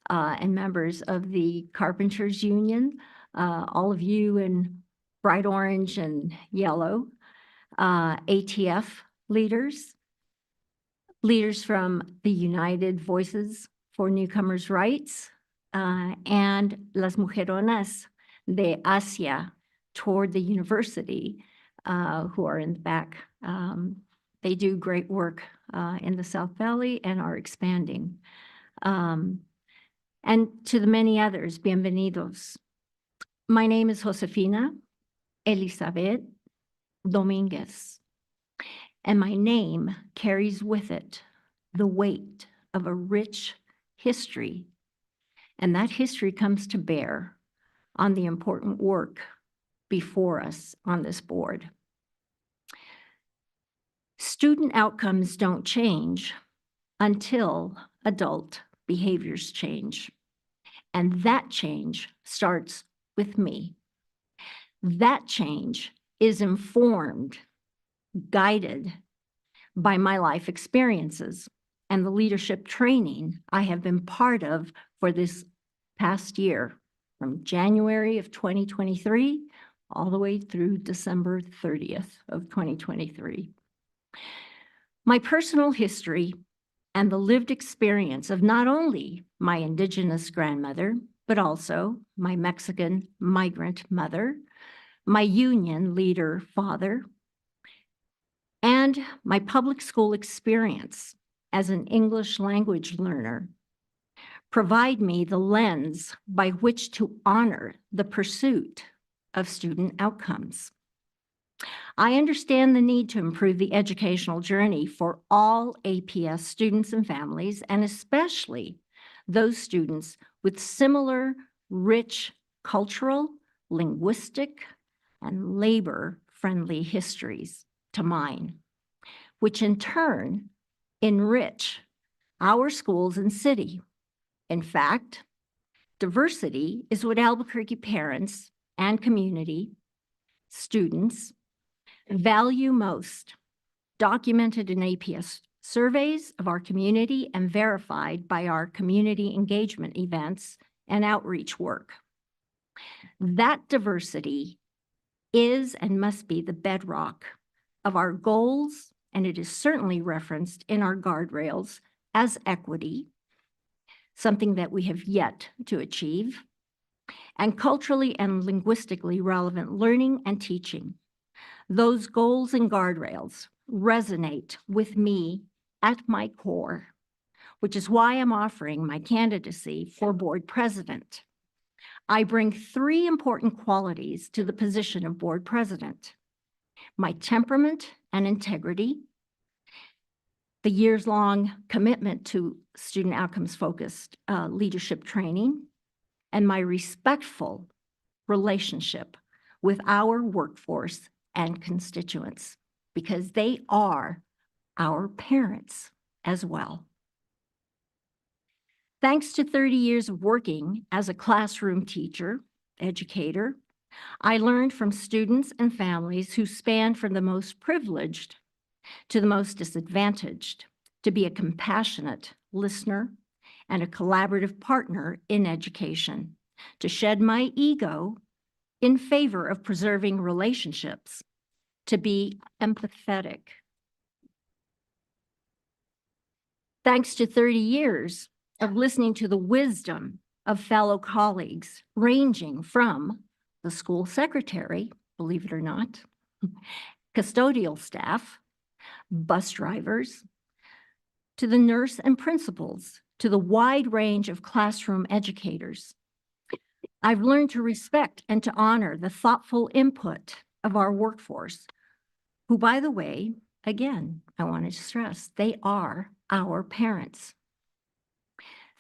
S10: and members of the Carpenters Union, all of you in bright orange and yellow, ATF leaders, leaders from the United Voices for Newcomers' Rights, and Las Mujeronas de Asia toward the university, who are in the back. They do great work in the South Valley and are expanding. And to the many others, bienvenidos. My name is Josefina Elizabeth Dominguez, and my name carries with it the weight of a rich history, and that history comes to bear on the important work before us on this board. Student outcomes don't change until adult behaviors change, and that change starts with me. That change is informed, guided by my life experiences and the leadership training I have been part of for this past year, from January of 2023 all the way through December 30th of 2023. My personal history and the lived experience of not only my Indigenous grandmother, but also my Mexican migrant mother, my union leader father, and my public school experience as an English language learner provide me the lens by which to honor the pursuit of student outcomes. I understand the need to improve the educational journey for all APS students and families, and especially those students with similar rich cultural, linguistic, and labor-friendly histories to mine, which in turn enrich our schools and city. In fact, diversity is what Albuquerque parents and community, students, value most, documented in APS surveys of our community and verified by our community engagement events and outreach work. That diversity is and must be the bedrock of our goals, and it is certainly referenced in our guardrails as equity, something that we have yet to achieve, and culturally and linguistically relevant learning and teaching. Those goals and guardrails resonate with me at my core, which is why I'm offering my candidacy for board president. I bring three important qualities to the position of board president: my temperament and integrity, the years-long commitment to student outcomes-focused leadership training, and my respectful relationship with our workforce and constituents, because they are our parents as well. Thanks to 30 years of working as a classroom teacher, educator, I learned from students and families who span from the most privileged to the most disadvantaged to be a compassionate listener and a collaborative partner in education, to shed my ego in favor of preserving relationships, to be empathetic. Thanks to 30 years of listening to the wisdom of fellow colleagues, ranging from the school secretary, believe it or not, custodial staff, bus drivers, to the nurse and principals, to the wide range of classroom educators. I've learned to respect and to honor the thoughtful input of our workforce, who, by the way, again, I want to stress, they are our parents.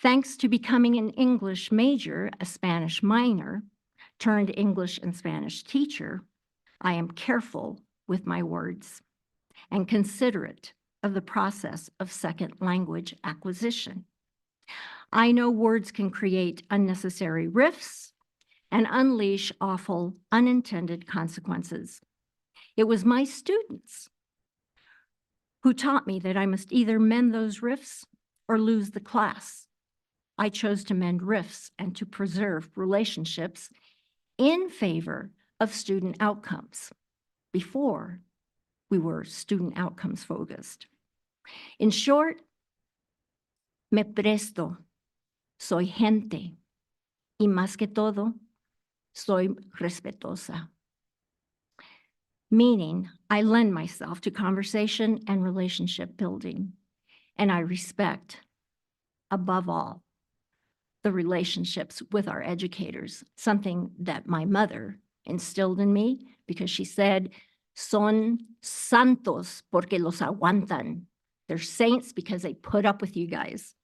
S10: Thanks to becoming an English major, a Spanish minor, turned English and Spanish teacher, I am careful with my words and considerate of the process of second language acquisition. I know words can create unnecessary rifts and unleash awful unintended consequences. It was my students who taught me that I must either mend those rifts or lose the class. I chose to mend rifts and to preserve relationships in favor of student outcomes. Before, we were student outcomes focused. In short, me presto, soy gente, y más que todo, soy respetuosa. Meaning, I lend myself to conversation and relationship building, and I respect, above all, the relationships with our educators, something that my mother instilled in me because she said, son santos porque los aguantan. They're saints because they put up with you guys.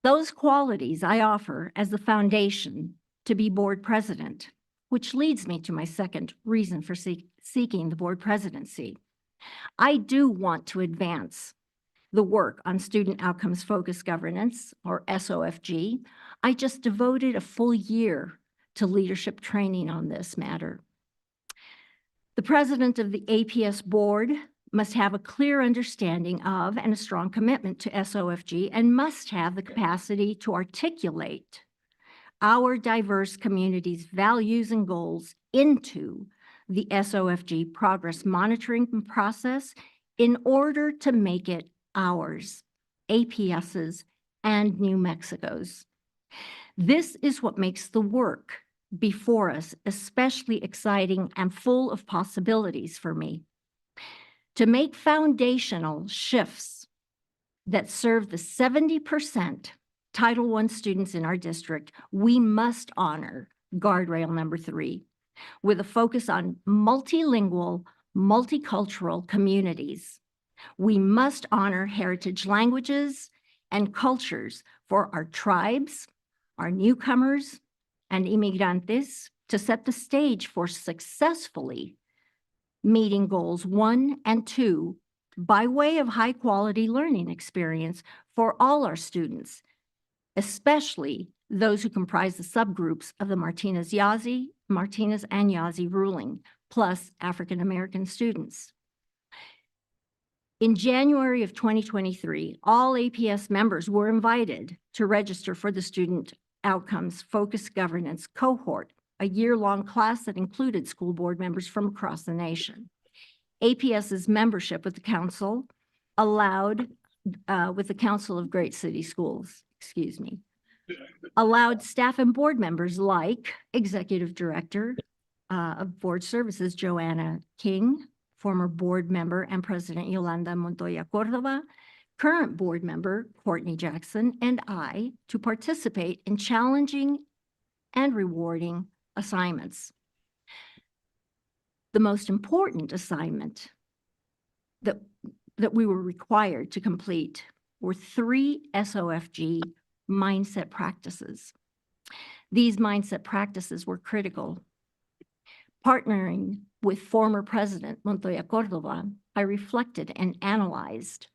S10: Those qualities I offer as the foundation to be board president, which leads me to my second reason for seeking the board presidency. I do want to advance the work on student outcomes focused governance, or SOFG. I just devoted a full year to leadership training on this matter. The president of the APS board must have a clear understanding of and a strong commitment to SOFG and must have the capacity to articulate our diverse community's values and goals into the SOFG progress monitoring process in order to make it ours, APS's, and New Mexico's. This is what makes the work before us especially exciting and full of possibilities for me. To make foundational shifts that serve the 70% Title I students in our district, we must honor guardrail number 3 with a focus on multilingual, multicultural communities. We must honor heritage languages and cultures for our tribes, our newcomers, and inmigrantes to set the stage for successfully meeting goals 1 and 2 by way of high-quality learning experience for all our students, especially those who comprise the subgroups of the Martinez and Yazzie ruling, plus African-American students. In January of 2023, all APS members were invited to register for the Student Outcomes Focused Governance Cohort, a year-long class that included school board members from across the nation. APS's membership with the council with the Council of Great City Schools, allowed staff and board members like Executive Director of Board Services, Joanna King, former board member and President Yolanda Montoya Cordova, current board member Courtney Jackson, and I to participate in challenging and rewarding assignments. The most important assignment that we were required to complete were 3 SOFG mindset practices. These mindset practices were critical. Partnering with former President Montoya Cordova, I reflected and analyzed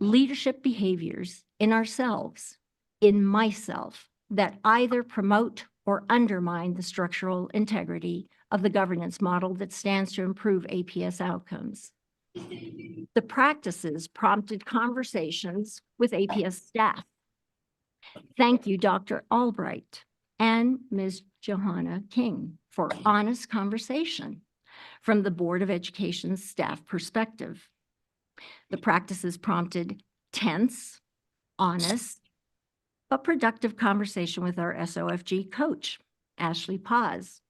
S10: leadership behaviors in ourselves, in myself, that either promote or undermine the structural integrity of the governance model that stands to improve APS outcomes. The practices prompted conversations with APS staff. Thank you, Dr. Albright and Ms. Johanna King, for honest conversation from the Board of Education's staff perspective. The practices prompted tense, honest, but productive conversation with our SOFG coach, Ashley Paz.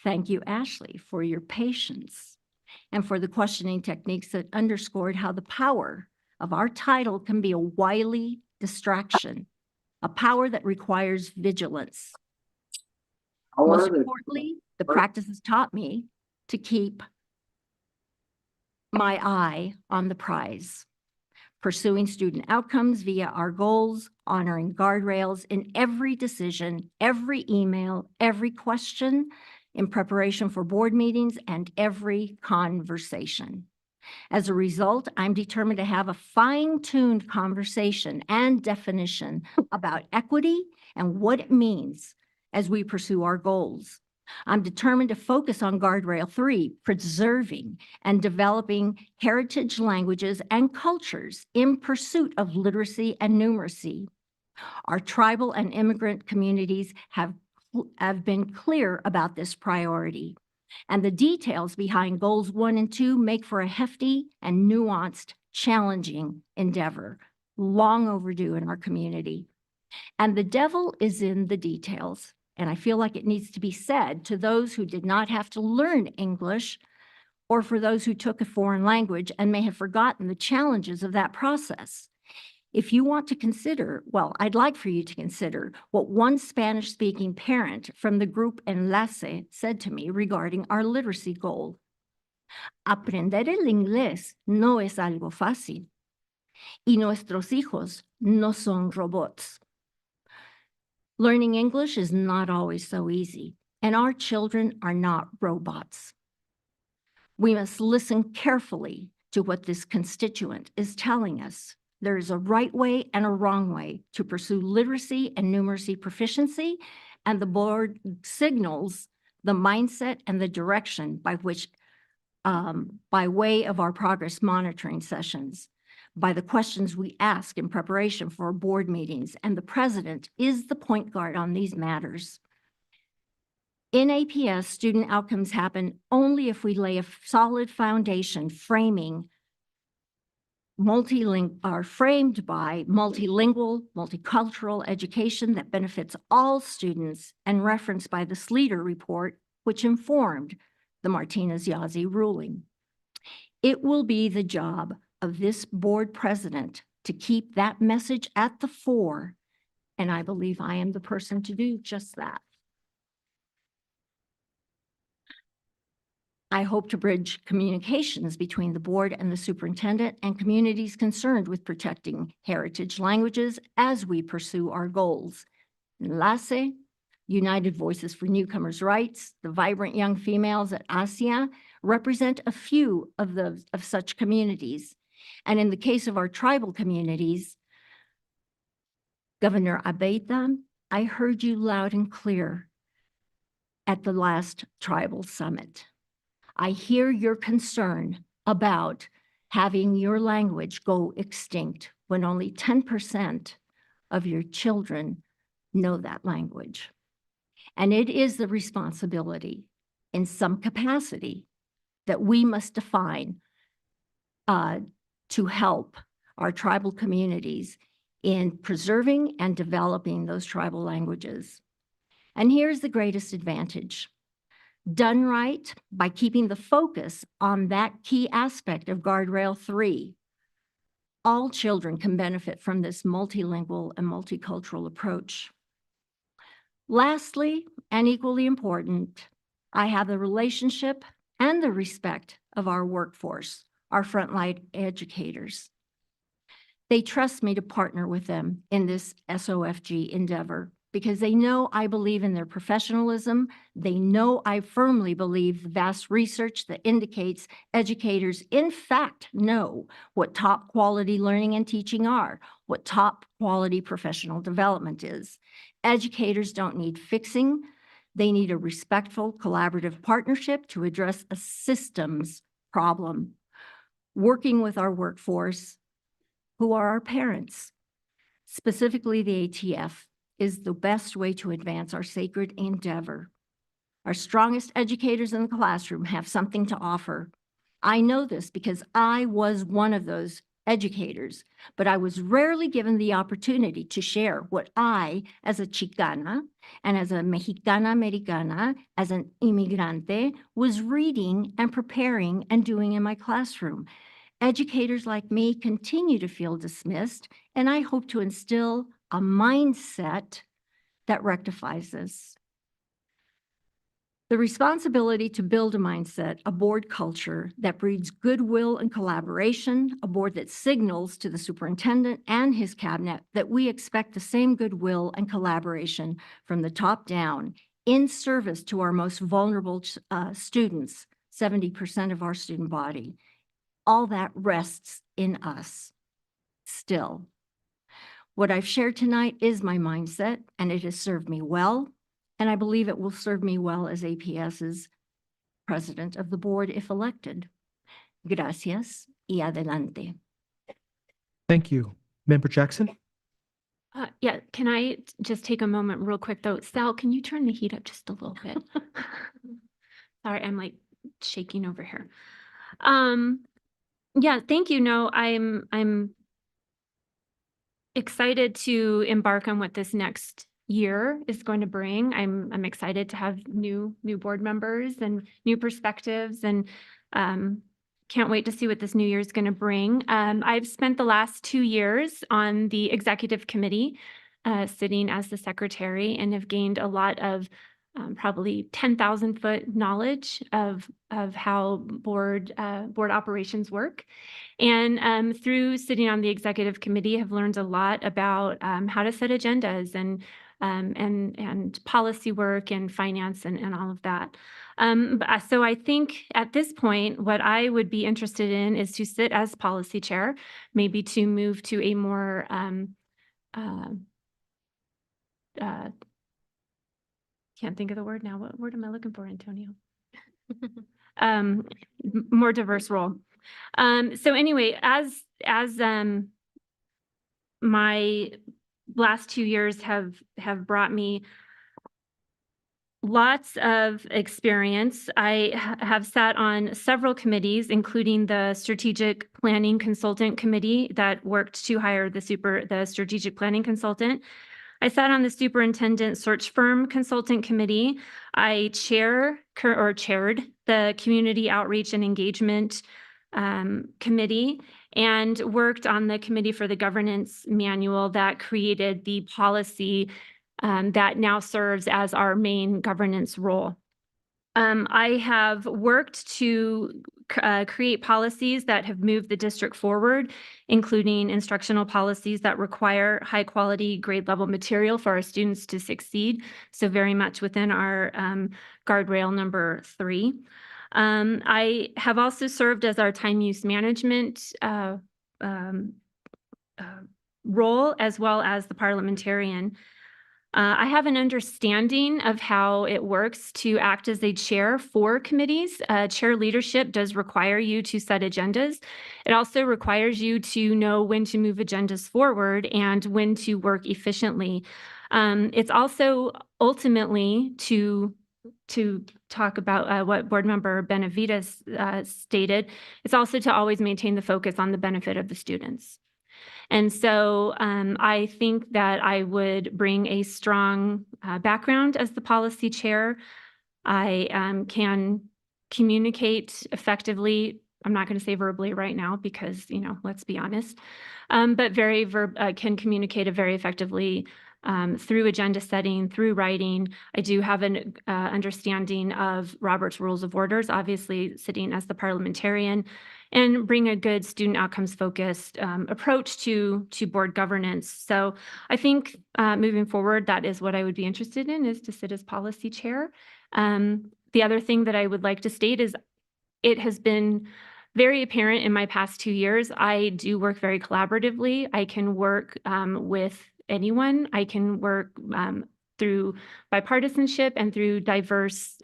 S10: Thank you, Ashley, for your patience and for the questioning techniques that underscored how the power of our title can be a wily distraction, a power that requires vigilance. Most importantly, the practices taught me to keep my eye on the prize, pursuing student outcomes via our goals, honoring guardrails in every decision, every email, every question in preparation for board meetings, and every conversation. As a result, I'm determined to have a fine-tuned conversation and definition about equity and what it means as we pursue our goals. I'm determined to focus on Guardrail 3, preserving and developing heritage languages and cultures in pursuit of literacy and numeracy. Our tribal and immigrant communities have been clear about this priority, and the details behind goals 1 and 2 make for a hefty and nuanced, challenging endeavor, long overdue in our community. And the devil is in the details. And I feel like it needs to be said to those who did not have to learn English, or for those who took a foreign language and may have forgotten the challenges of that process. If you want to consider, well, I'd like for you to consider what one Spanish-speaking parent from the group Enlace said to me regarding our literacy goal. Aprender el inglés no es algo fácil, y nuestros hijos no son robots. Learning English is not always so easy, and our children are not robots. We must listen carefully to what this constituent is telling us. There is a right way and a wrong way to pursue literacy and numeracy proficiency, and the board signals the mindset and the direction by which, by way of our progress monitoring sessions, by the questions we ask in preparation for our board meetings, and the president is the point guard on these matters. In APS, student outcomes happen only if we lay a solid foundation framed by multilingual, multicultural education that benefits all students and referenced by the Sleeter report, which informed the Martinez-Yazzie ruling. It will be the job of this board president to keep that message at the fore, and I believe I am the person to do just that. I hope to bridge communications between the board and the superintendent and communities concerned with protecting heritage languages as we pursue our goals. Enlace, United Voices for Newcomers' Rights, the vibrant young females at ASIA represent a few of such communities. And in the case of our tribal communities, Governor Abeyta, I heard you loud and clear at the last tribal summit. I hear your concern about having your language go extinct when only 10% of your children know that language. And it is the responsibility in some capacity that we must define to help our tribal communities in preserving and developing those tribal languages. And here's the greatest advantage. Done right, by keeping the focus on that key aspect of Guardrail 3, all children can benefit from this multilingual and multicultural approach. Lastly, and equally important, I have the relationship and the respect of our workforce, our frontline educators. They trust me to partner with them in this SOFG endeavor because they know I believe in their professionalism. They know I firmly believe the vast research that indicates educators in fact know what top quality learning and teaching are, what top quality professional development is. Educators don't need fixing. They need a respectful, collaborative partnership to address a systems problem. Working with our workforce, who are our parents, specifically the ATF, is the best way to advance our sacred endeavor. Our strongest educators in the classroom have something to offer. I know this because I was one of those educators, but I was rarely given the opportunity to share what I, as a Chicana and as a Mexicana Americana, as an inmigrante, was reading and preparing and doing in my classroom. Educators like me continue to feel dismissed, and I hope to instill a mindset that rectifies this. The responsibility to build a mindset, a board culture that breeds goodwill and collaboration, a board that signals to the superintendent and his cabinet that we expect the same goodwill and collaboration from the top down in service to our most vulnerable students, 70% of our student body. all that rests in us still. What I've shared tonight is my mindset, and it has served me well, and I believe it will serve me well as APS's president of the board if elected. Gracias y adelante.
S2: Thank you. Member Jackson?
S17: Yeah, can I just take a moment real quick though? Sal, can you turn the heat up just a little bit? Sorry, I'm like shaking over here. Yeah, thank you. No, I'm excited to embark on what this next year is going to bring. I'm excited to have new board members and new perspectives, and can't wait to see what this new year is going to bring. I've spent the last 2 years on the executive committee, sitting as the secretary, and have gained a lot of probably 10,000 foot knowledge of how board operations work. And through sitting on the executive committee, have learned a lot about how to set agendas and policy work and finance and all of that. So I think at this point, what I would be interested in is to sit as policy chair, maybe to move to a more can't think of the word now. What word am I looking for, Antonio? More diverse role. So anyway, as my last 2 years have brought me lots of experience. I have sat on several committees, including the Strategic Planning Consultant Committee that worked to hire the strategic planning consultant. I sat on the Superintendent Search Firm Consultant Committee. I chaired the Community Outreach and Engagement Committee, and worked on the Committee for the Governance Manual that created the policy that now serves as our main governance role. I have worked to create policies that have moved the district forward, including instructional policies that require high quality grade level material for our students to succeed. So very much within our guardrail number 3. I have also served as our time use management role, as well as the parliamentarian. I have an understanding of how it works to act as a chair for committees. Chair leadership does require you to set agendas. It also requires you to know when to move agendas forward and when to work efficiently. It's also ultimately to talk about what Board Member Benavides stated, it's also to always maintain the focus on the benefit of the students. And so I think that I would bring a strong background as the policy chair. I can communicate effectively. I'm not going to say verbally right now because, let's be honest, but can communicate it very effectively through agenda setting, through writing. I do have an understanding of Robert's Rules of Orders, obviously sitting as the parliamentarian, and bring a good student outcomes focused approach to board governance. So I think moving forward, that is what I would be interested in, is to sit as policy chair. The other thing that I would like to state is it has been very apparent in my past 2 years. I do work very collaboratively. I can work with anyone. I can work through bipartisanship and through diverse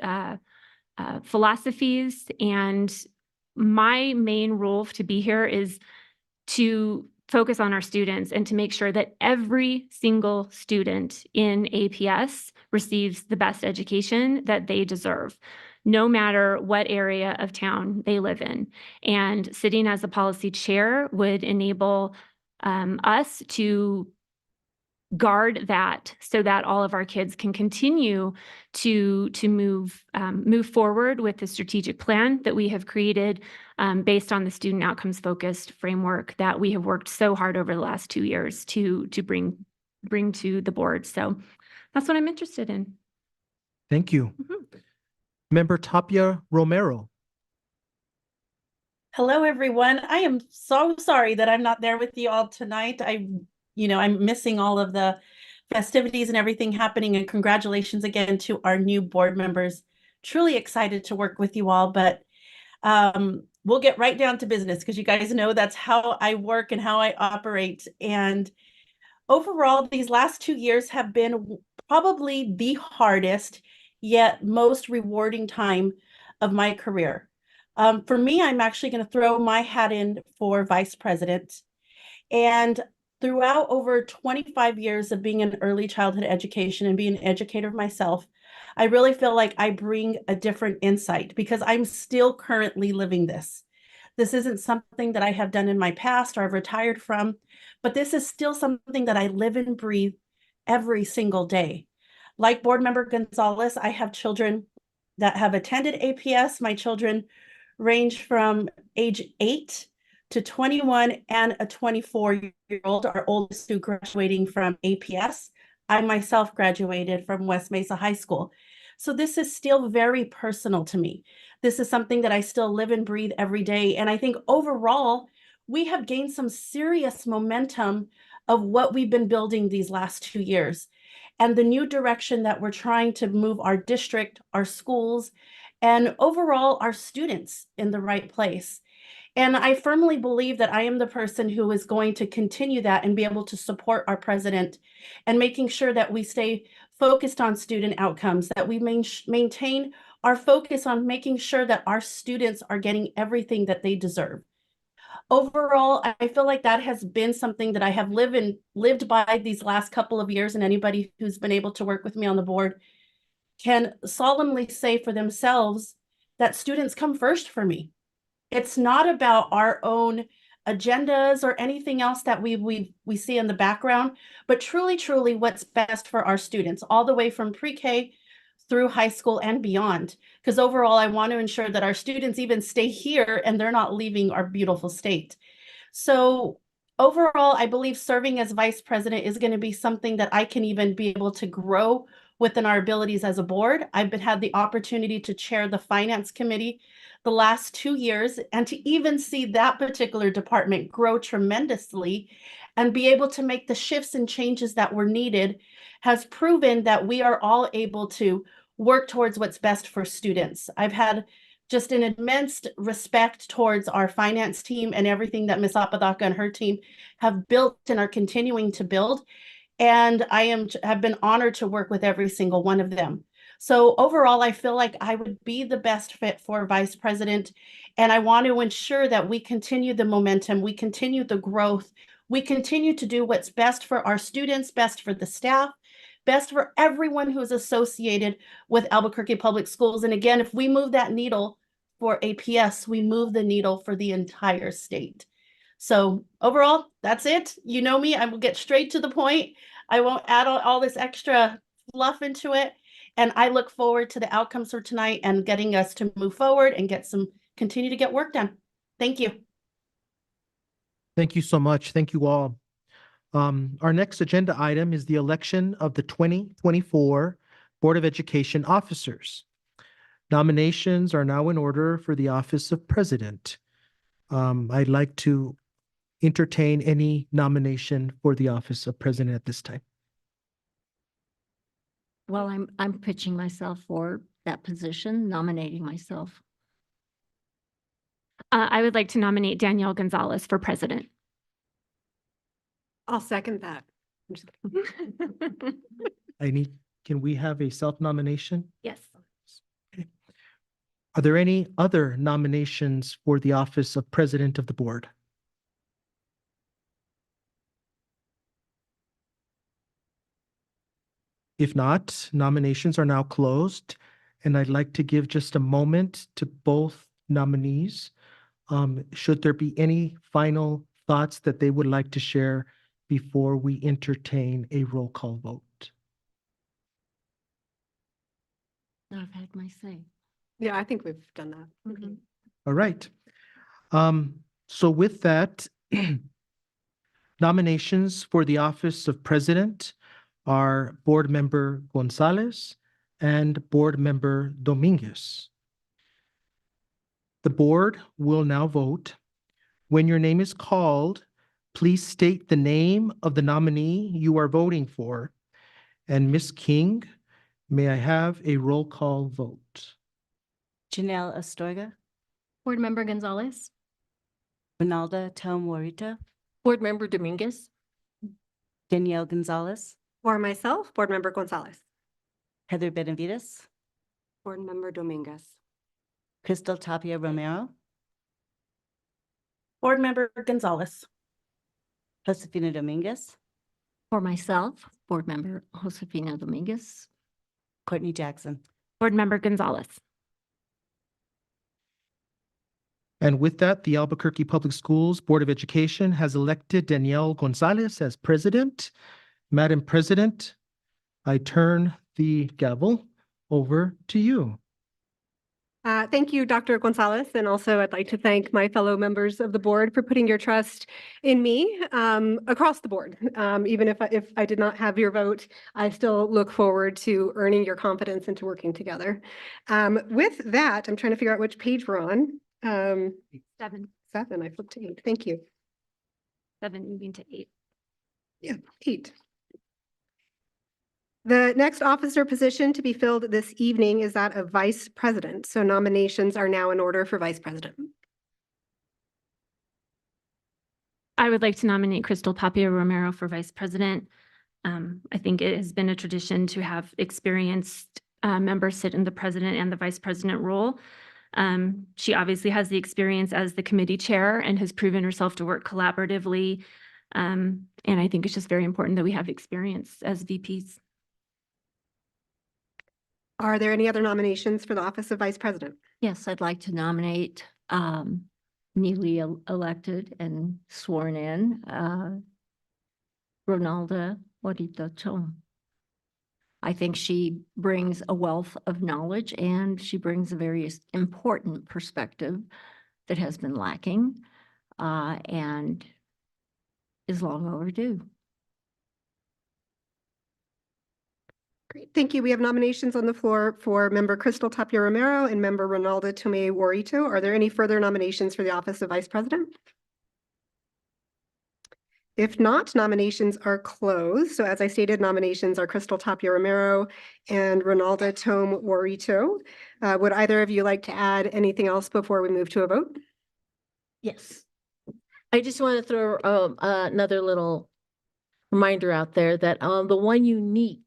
S17: philosophies. And my main role to be here is to focus on our students and to make sure that every single student in APS receives the best education that they deserve, no matter what area of town they live in. And sitting as a policy chair would enable us to guard that so that all of our kids can continue to move forward with the strategic plan that we have created based on the student outcomes focused framework that we have worked so hard over the last 2 years to bring to the board. So that's what I'm interested in.
S2: Thank you. Member Tapia Romero.
S18: Hello, everyone. I am so sorry that I'm not there with you all tonight. I'm missing all of the festivities and everything happening, and congratulations again to our new board members. Truly excited to work with you all, but We'll get right down to business because you guys know that's how I work and how I operate. And overall, these last 2 years have been probably the hardest yet most rewarding time of my career. For me, I'm actually going to throw my hat in for vice president. And throughout over 25 years of being in early childhood education and being an educator myself, I really feel like I bring a different insight because I'm still currently living this. This isn't something that I have done in my past or I've retired from, but this is still something that I live and breathe every single day. Like Board Member Gonzalez, I have children that have attended APS. My children range from age 8 to 21 and a 24-year-old, our oldest who graduating from APS. I myself graduated from West Mesa High School. So this is still very personal to me. This is something that I still live and breathe every day. And I think overall, we have gained some serious momentum of what we've been building these last 2 years and the new direction that we're trying to move our district, our schools, and overall our students in the right place. And I firmly believe that I am the person who is going to continue that and be able to support our president and making sure that we stay focused on student outcomes, that we maintain our focus on making sure that our students are getting everything that they deserve. Overall, I feel like that has been something that I have lived by these last couple of years, and anybody who's been able to work with me on the board can solemnly say for themselves that students come first for me. It's not about our own agendas or anything else that we see in the background, but truly what's best for our students, all the way from pre-K through high school and beyond. Because overall, I want to ensure that our students even stay here and they're not leaving our beautiful state. So overall, I believe serving as vice president is going to be something that I can even be able to grow within our abilities as a board. I've had the opportunity to chair the finance committee the last 2 years and to even see that particular department grow tremendously and be able to make the shifts and changes that were needed has proven that we are all able to work towards what's best for students. I've had just an immense respect towards our finance team and everything that Ms. Apodaca and her team have built and are continuing to build. And I have been honored to work with every single one of them. So overall, I feel like I would be the best fit for vice president. And I want to ensure that we continue the momentum, we continue the growth, we continue to do what's best for our students, best for the staff, best for everyone who is associated with Albuquerque Public Schools. And again, if we move that needle for APS, we move the needle for the entire state. So overall, that's it. You know me, I will get straight to the point. I won't add all this extra fluff into it. And I look forward to the outcomes for tonight and getting us to move forward and continue to get work done. Thank you.
S2: Thank you so much. Thank you all. Our next agenda item is the election of the 2024 Board of Education officers. Nominations are now in order for the office of president. I'd like to entertain any nomination for the office of president at this time.
S10: Well, I'm pitching myself for that position, nominating myself.
S17: I would like to nominate Danielle Gonzalez for president.
S16: I'll second that. I'm just kidding.
S2: Can we have a self-nomination?
S17: Yes.
S2: Are there any other nominations for the office of president of the board? If not, nominations are now closed, and I'd like to give just a moment to both nominees. Should there be any final thoughts that they would like to share before we entertain a roll call vote?
S10: I've had my say.
S16: Yeah, I think we've done that.
S10: Mhm.
S2: All right. So with that, nominations for the office of president are Board Member Gonzalez and Board Member Dominguez. The board will now vote. When your name is called, please state the name of the nominee you are voting for. And Ms. King, may I have a roll call vote?
S9: Janelle Astorga,
S4: Board Member Gonzalez.
S9: Ronaldo Tom Warito,
S6: Board Member Dominguez.
S9: Danielle Gonzalez,
S16: For myself, Board Member Gonzalez.
S9: Heather Benavides,
S8: Board Member Dominguez.
S9: Crystal Tapia Romero,
S18: Board Member Gonzalez.
S9: Josefina Dominguez,
S10: For myself, Board Member Josefina Dominguez.
S9: Courtney Jackson.
S17: Board Member Gonzalez.
S2: And with that, the Albuquerque Public Schools Board of Education has elected Danielle Gonzalez as president. Madam President, I turn the gavel over to you.
S16: Thank you, Dr. Gonzalez, and also I'd like to thank my fellow members of the board for putting your trust in me across the board. Even if I did not have your vote, I still look forward to earning your confidence and to working together. With that, I'm trying to figure out which page we're on.
S17: 7.
S16: 7, I flipped to 8. Thank you.
S17: 7 moving to 8.
S16: Yeah, 8. The next officer position to be filled this evening is that of vice president. So nominations are now in order for vice president.
S17: I would like to nominate Crystal Tapia Romero for vice president. I think it has been a tradition to have experienced members sit in the president and the vice president role. She obviously has the experience as the committee chair and has proven herself to work collaboratively. And I think it's just very important that we have experience as VPs.
S16: Are there any other nominations for the office of vice president?
S10: Yes, I'd like to nominate newly elected and sworn in Ronaldo Warito Tom. I think she brings a wealth of knowledge and she brings a very important perspective that has been lacking and is long overdue.
S16: Great, thank you. We have nominations on the floor for member Crystal Tapia Romero and member Ronaldo Tomé Warito. Are there any further nominations for the office of vice president? If not, nominations are closed. So as I stated, nominations are Crystal Tapia Romero and Ronaldo Tomé Warito. Would either of you like to add anything else before we move to a vote?
S6: Yes. I just want to throw another little reminder out there that the one unique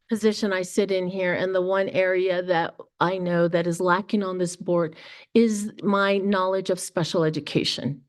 S6: position I sit in here and the one area that I know that is lacking on this board is my knowledge of special education.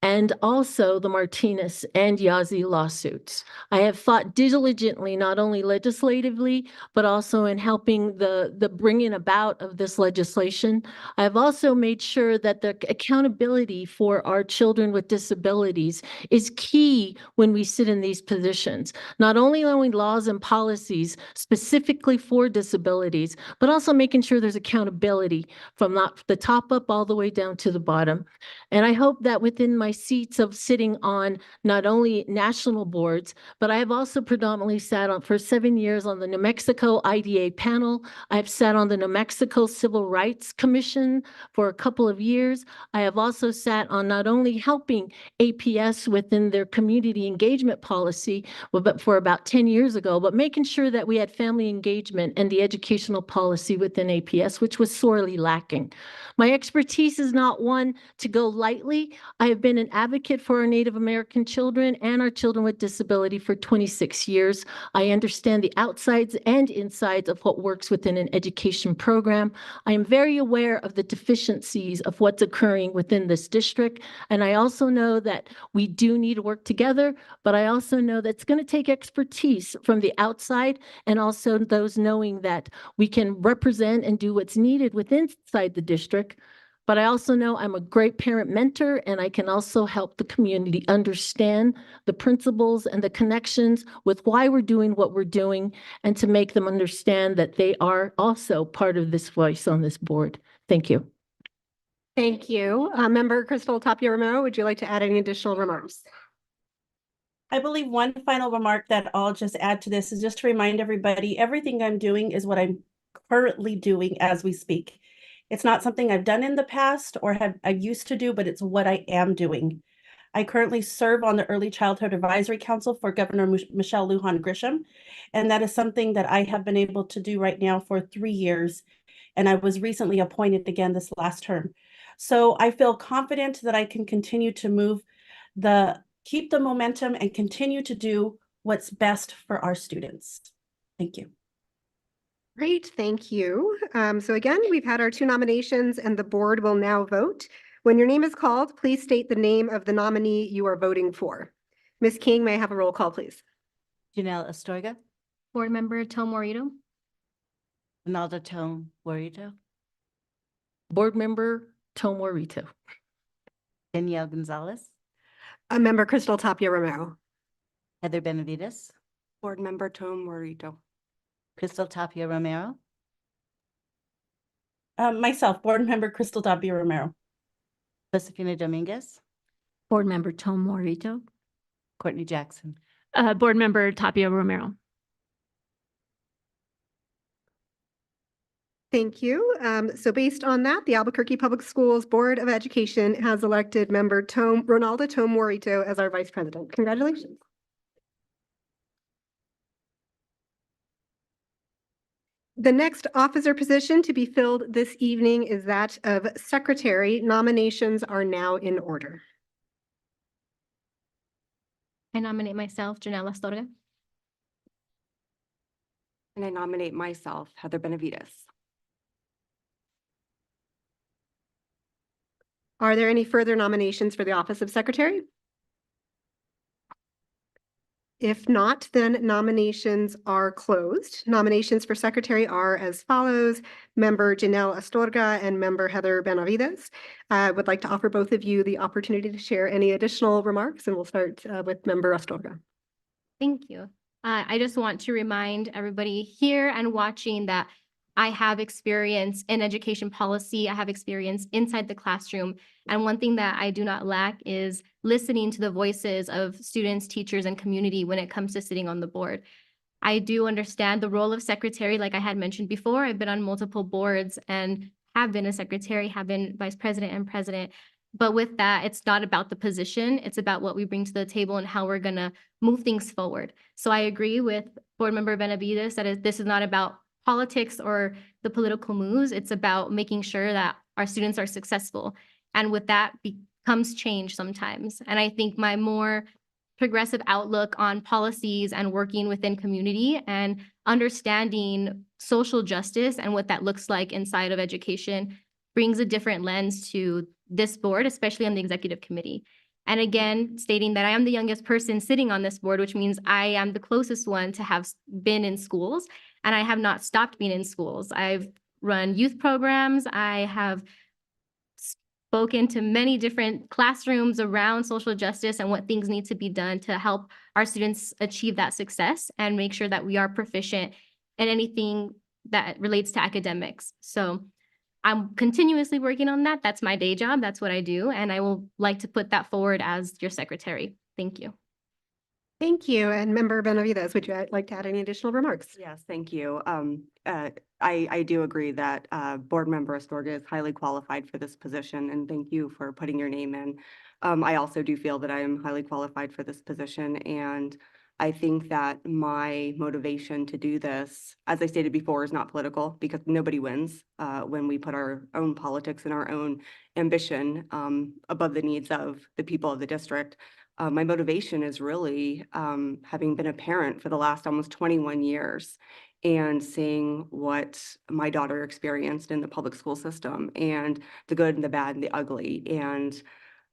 S6: And also the Martinez and Yazzie lawsuits. I have fought diligently, not only legislatively, but also in helping the bringing about of this legislation. I have also made sure that the accountability for our children with disabilities is key when we sit in these positions. Not only knowing laws and policies specifically for disabilities, but also making sure there's accountability from the top up all the way down to the bottom. And I hope that within my seats of sitting on not only national boards, but I have also predominantly sat on for 7 years on the New Mexico IDA panel. I've sat on the New Mexico Civil Rights Commission for a couple of years. I have also sat on not only helping APS within their community engagement policy, but for about 10 years ago, but making sure that we had family engagement and the educational policy within APS, which was sorely lacking. My expertise is not one to go lightly. I have been an advocate for our Native American children and our children with disability for 26 years. I understand the outsides and insides of what works within an education program. I am very aware of the deficiencies of what's occurring within this district. And I also know that we do need to work together, but I also know that it's going to take expertise from the outside and also those knowing that we can represent and do what's needed within inside the district. But I also know I'm a great parent mentor and I can also help the community understand the principles and the connections with why we're doing what we're doing and to make them understand that they are also part of this voice on this board. Thank you.
S16: Thank you. Member Crystal Tapia Romero, would you like to add any additional remarks?
S18: I believe one final remark that I'll just add to this is just to remind everybody, everything I'm doing is what I'm currently doing as we speak. It's not something I've done in the past or I used to do, but it's what I am doing. I currently serve on the Early Childhood Advisory Council for Governor Michelle Lujan Grisham, and that is something that I have been able to do right now for 3 years, and I was recently appointed again this last term. So I feel confident that I can continue to keep the momentum and continue to do what's best for our students. Thank you.
S16: Great, thank you. So again, we've had our 2 nominations and the board will now vote. When your name is called, please state the name of the nominee you are voting for. Ms. King, may I have a roll call, please?
S9: Janelle Astorga,
S4: Board Member Tom Morito.
S9: Ronaldo Tom Warito,
S6: Board Member Tom Morito.
S9: Danielle Gonzalez,
S16: Member Crystal Tapia Romero.
S9: Heather Benavides,
S8: Board Member Tom Morito.
S9: Crystal Tapia Romero,
S18: Myself, Board Member Crystal Tapia Romero.
S9: Josefina Dominguez,
S10: Board Member Tom Morito.
S9: Courtney Jackson.
S17: Board Member Tapia Romero.
S16: Thank you. So based on that, the Albuquerque Public Schools Board of Education has elected member Ronaldo Tom Morito as our vice president. Congratulations. The next officer position to be filled this evening is that of secretary. Nominations are now in order.
S4: I nominate myself, Janelle Astorga.
S8: And I nominate myself, Heather Benavides.
S16: Are there any further nominations for the office of secretary? If not, then nominations are closed. Nominations for secretary are as follows: member Janelle Astorga and member Heather Benavides. I would like to offer both of you the opportunity to share any additional remarks, and we'll start with member Astorga.
S4: Thank you. I just want to remind everybody here and watching that I have experience in education policy. I have experience inside the classroom. And one thing that I do not lack is listening to the voices of students, teachers, and community when it comes to sitting on the board. I do understand the role of secretary. Like I had mentioned before, I've been on multiple boards and have been a secretary, have been vice president and president. But with that, it's not about the position. It's about what we bring to the table and how we're going to move things forward. So I agree with Board Member Benavides that this is not about politics or the political moves. It's about making sure that our students are successful. And with that becomes change sometimes. And I think my more progressive outlook on policies and working within community and understanding social justice and what that looks like inside of education brings a different lens to this board, especially on the executive committee. And again, stating that I am the youngest person sitting on this board, which means I am the closest one to have been in schools, and I have not stopped being in schools. I've run youth programs. I have spoken to many different classrooms around social justice and what things need to be done to help our students achieve that success and make sure that we are proficient in anything that relates to academics. So I'm continuously working on that. That's my day job. That's what I do. And I will like to put that forward as your secretary. Thank you.
S16: Thank you. And member Benavides, would you like to add any additional remarks?
S8: Yes, thank you. I do agree that Board Member Astorga is highly qualified for this position, and thank you for putting your name in. I also do feel that I am highly qualified for this position, and I think that my motivation to do this, as I stated before, is not political, because nobody wins when we put our own politics and our own ambition above the needs of the people of the district. My motivation is really having been a parent for the last almost 21 years and seeing what my daughter experienced in the public school system, and the good and the bad and the ugly, and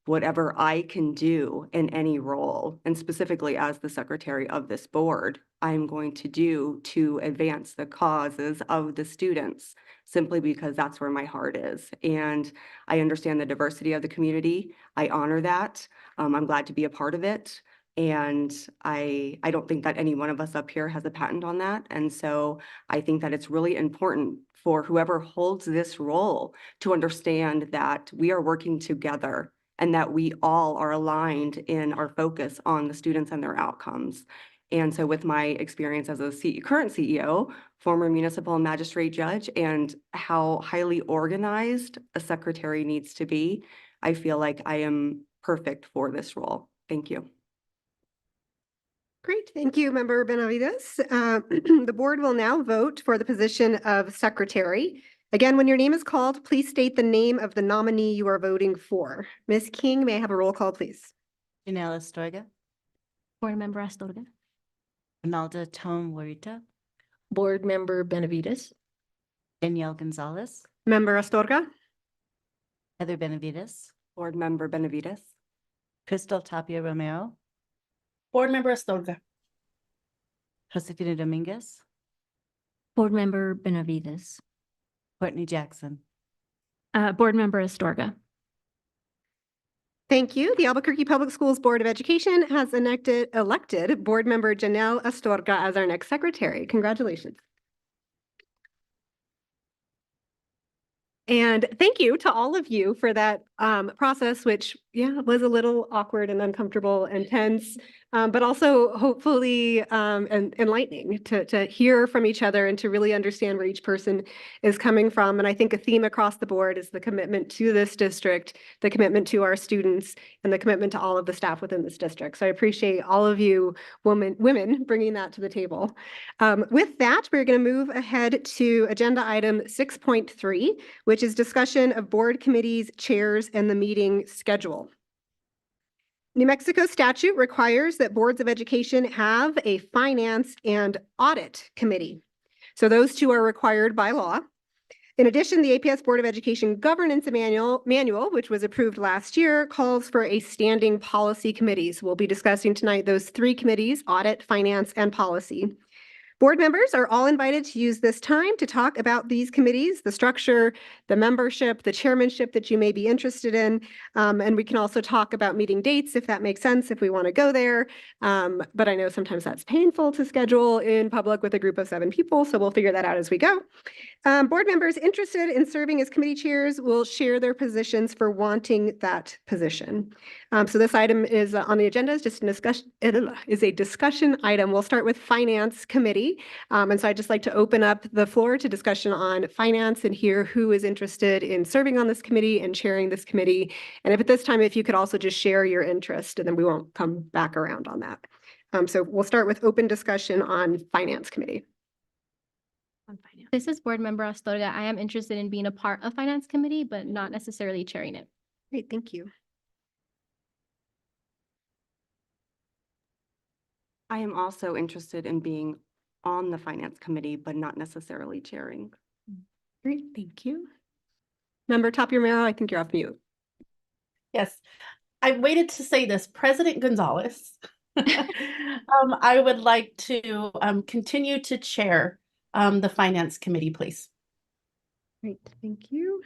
S8: whatever I can do in any role, and specifically as the secretary of this board, I'm going to do to advance the causes of the students, simply because that's where my heart is. And I understand the diversity of the community. I honor that. I'm glad to be a part of it. And I don't think that any one of us up here has a patent on that. And so I think that it's really important for whoever holds this role to understand that we are working together and that we all are aligned in our focus on the students and their outcomes. And so with my experience as a current CEO, former municipal and magistrate judge, and how highly organized a secretary needs to be, I feel like I am perfect for this role. Thank you.
S16: Great, thank you, member Benavides. The board will now vote for the position of secretary. Again, when your name is called, please state the name of the nominee you are voting for. Ms. King, may I have a roll call, please?
S9: Janelle Astorga,
S10: Board Member Astorga.
S9: Ronaldo Tom Warita,
S6: Board Member Benavides.
S9: Danielle Gonzalez,
S16: Member Astorga,
S9: Heather Benavides,
S8: Board Member Benavides.
S9: Crystal Tapia Romero,
S18: Board Member Astorga,
S9: Josefina Dominguez,
S10: Board Member Benavides.
S9: Courtney Jackson.
S17: Board Member Astorga.
S16: thank you. The Albuquerque Public Schools Board of Education has elected Board Member Janelle Astorga as our next secretary. Congratulations. And thank you to all of you for that process, which, yeah, was a little awkward and uncomfortable and tense, but also hopefully and enlightening to hear from each other and to really understand where each person is coming from. And I think a theme across the board is the commitment to this district, the commitment to our students, and the commitment to all of the staff within this district. So I appreciate all of you women bringing that to the table. With that, we're going to move ahead to agenda item 6.3, which is discussion of board committees, chairs, and the meeting schedule. New Mexico statute requires that boards of education have a finance and audit committee. So those two are required by law. In addition, the APS Board of Education Governance Manual, which was approved last year, calls for a standing policy committee. So we'll be discussing tonight those three committees: audit, finance, and policy. Board members are all invited to use this time to talk about these committees, the structure, the membership, the chairmanship that you may be interested in. And we can also talk about meeting dates if that makes sense, if we want to go there. But I know sometimes that's painful to schedule in public with a group of 7 people, so we'll figure that out as we go. Board members interested in serving as committee chairs will share their positions for wanting that position. So this item is on the agenda, is just a discussion item. We'll start with Finance Committee. And so I'd just like to open up the floor to discussion on finance and hear who is interested in serving on this committee and chairing this committee. And if at this time, if you could also just share your interest, and then we won't come back around on that. So we'll start with open discussion on Finance Committee.
S4: This is Board Member Astorga. I am interested in being a part of Finance Committee, but not necessarily chairing it.
S16: Great, thank you.
S8: I am also interested in being on the Finance Committee, but not necessarily chairing.
S16: Great, thank you. Member Tapia Romero, I think you're off mute.
S18: Yes, I waited to say this. President Gonzalez, I would like to continue to chair the Finance Committee, please.
S16: Great, thank you.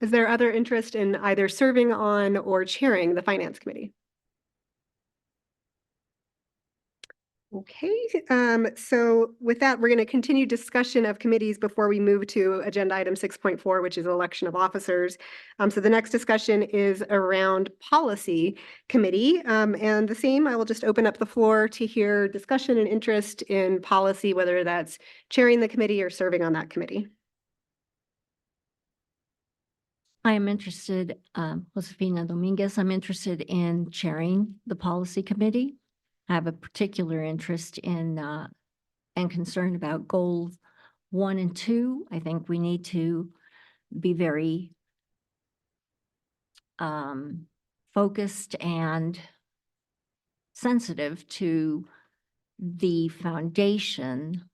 S16: Is there other interest in either serving on or chairing the Finance Committee? Okay, so with that, we're going to continue discussion of committees before we move to agenda item 6.4, which is election of officers. So the next discussion is around Policy Committee. And the same, I will just open up the floor to hear discussion and interest in policy, whether that's chairing the committee or serving on that committee.
S10: I am interested, Josefina Dominguez, I'm interested in chairing the policy committee. I have a particular interest in and concern about goals 1 and 2. I think we need to be very focused and sensitive to the foundation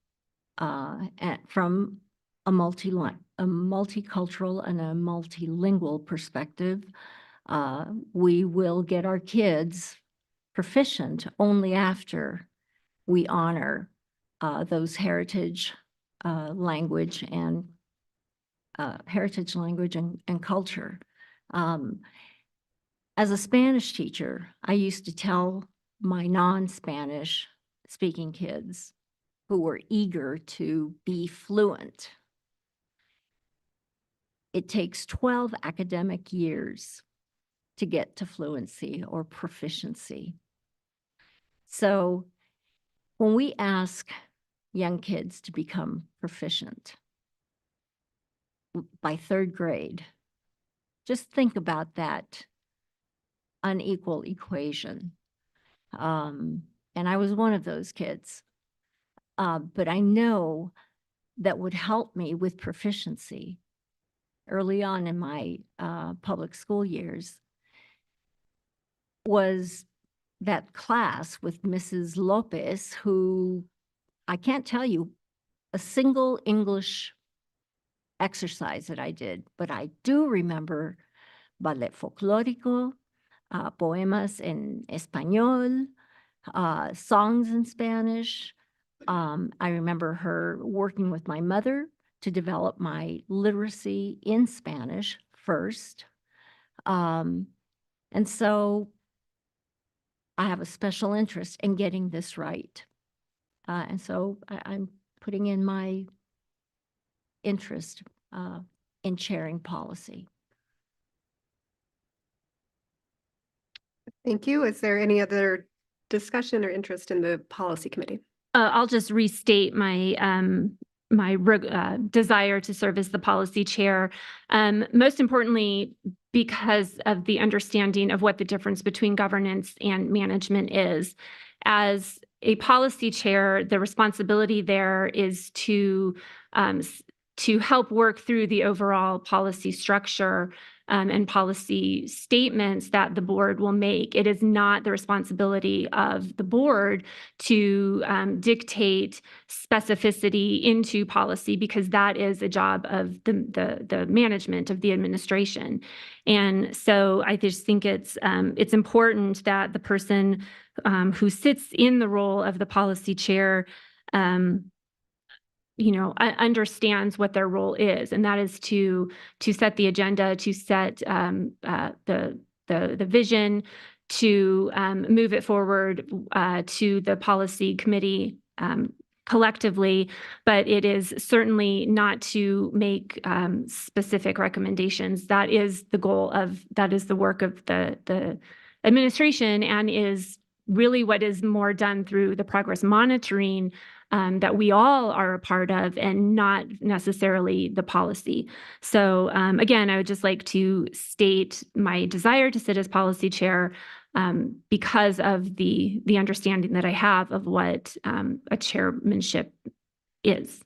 S10: from a multicultural and a multilingual perspective. We will get our kids proficient only after we honor those heritage language and culture. As a Spanish teacher, I used to tell my non-Spanish speaking kids who were eager to be fluent, it takes 12 academic years to get to fluency or proficiency. So when we ask young kids to become proficient by 3rd grade, just think about that unequal equation. And I was one of those kids. But I know that would help me with proficiency early on in my public school years was that class with Mrs. Lopez, who I can't tell you a single English exercise that I did, but I do remember ballet folclórico, poemas en español, songs in Spanish. I remember her working with my mother to develop my literacy in Spanish first. And so I have a special interest in getting this right. And so I'm putting in my interest in chairing policy.
S16: Thank you. Is there any other discussion or interest in the policy committee?
S17: I'll just restate my desire to serve as the policy chair. Most importantly, because of the understanding of what the difference between governance and management is. As a policy chair, the responsibility there is to help work through the overall policy structure and policy statements that the board will make. It is not the responsibility of the board to dictate specificity into policy, because that is a job of the management of the administration. And so I just think it's important that the person who sits in the role of the policy chair understands what their role is, and that is to set the agenda, to set the vision, to move it forward to the policy committee collectively. But it is certainly not to make specific recommendations. That is the work of the administration, and is really what is more done through the progress monitoring that we all are a part of, and not necessarily the policy. So again, I would just like to state my desire to sit as policy chair because of the understanding that I have of what a chairmanship is.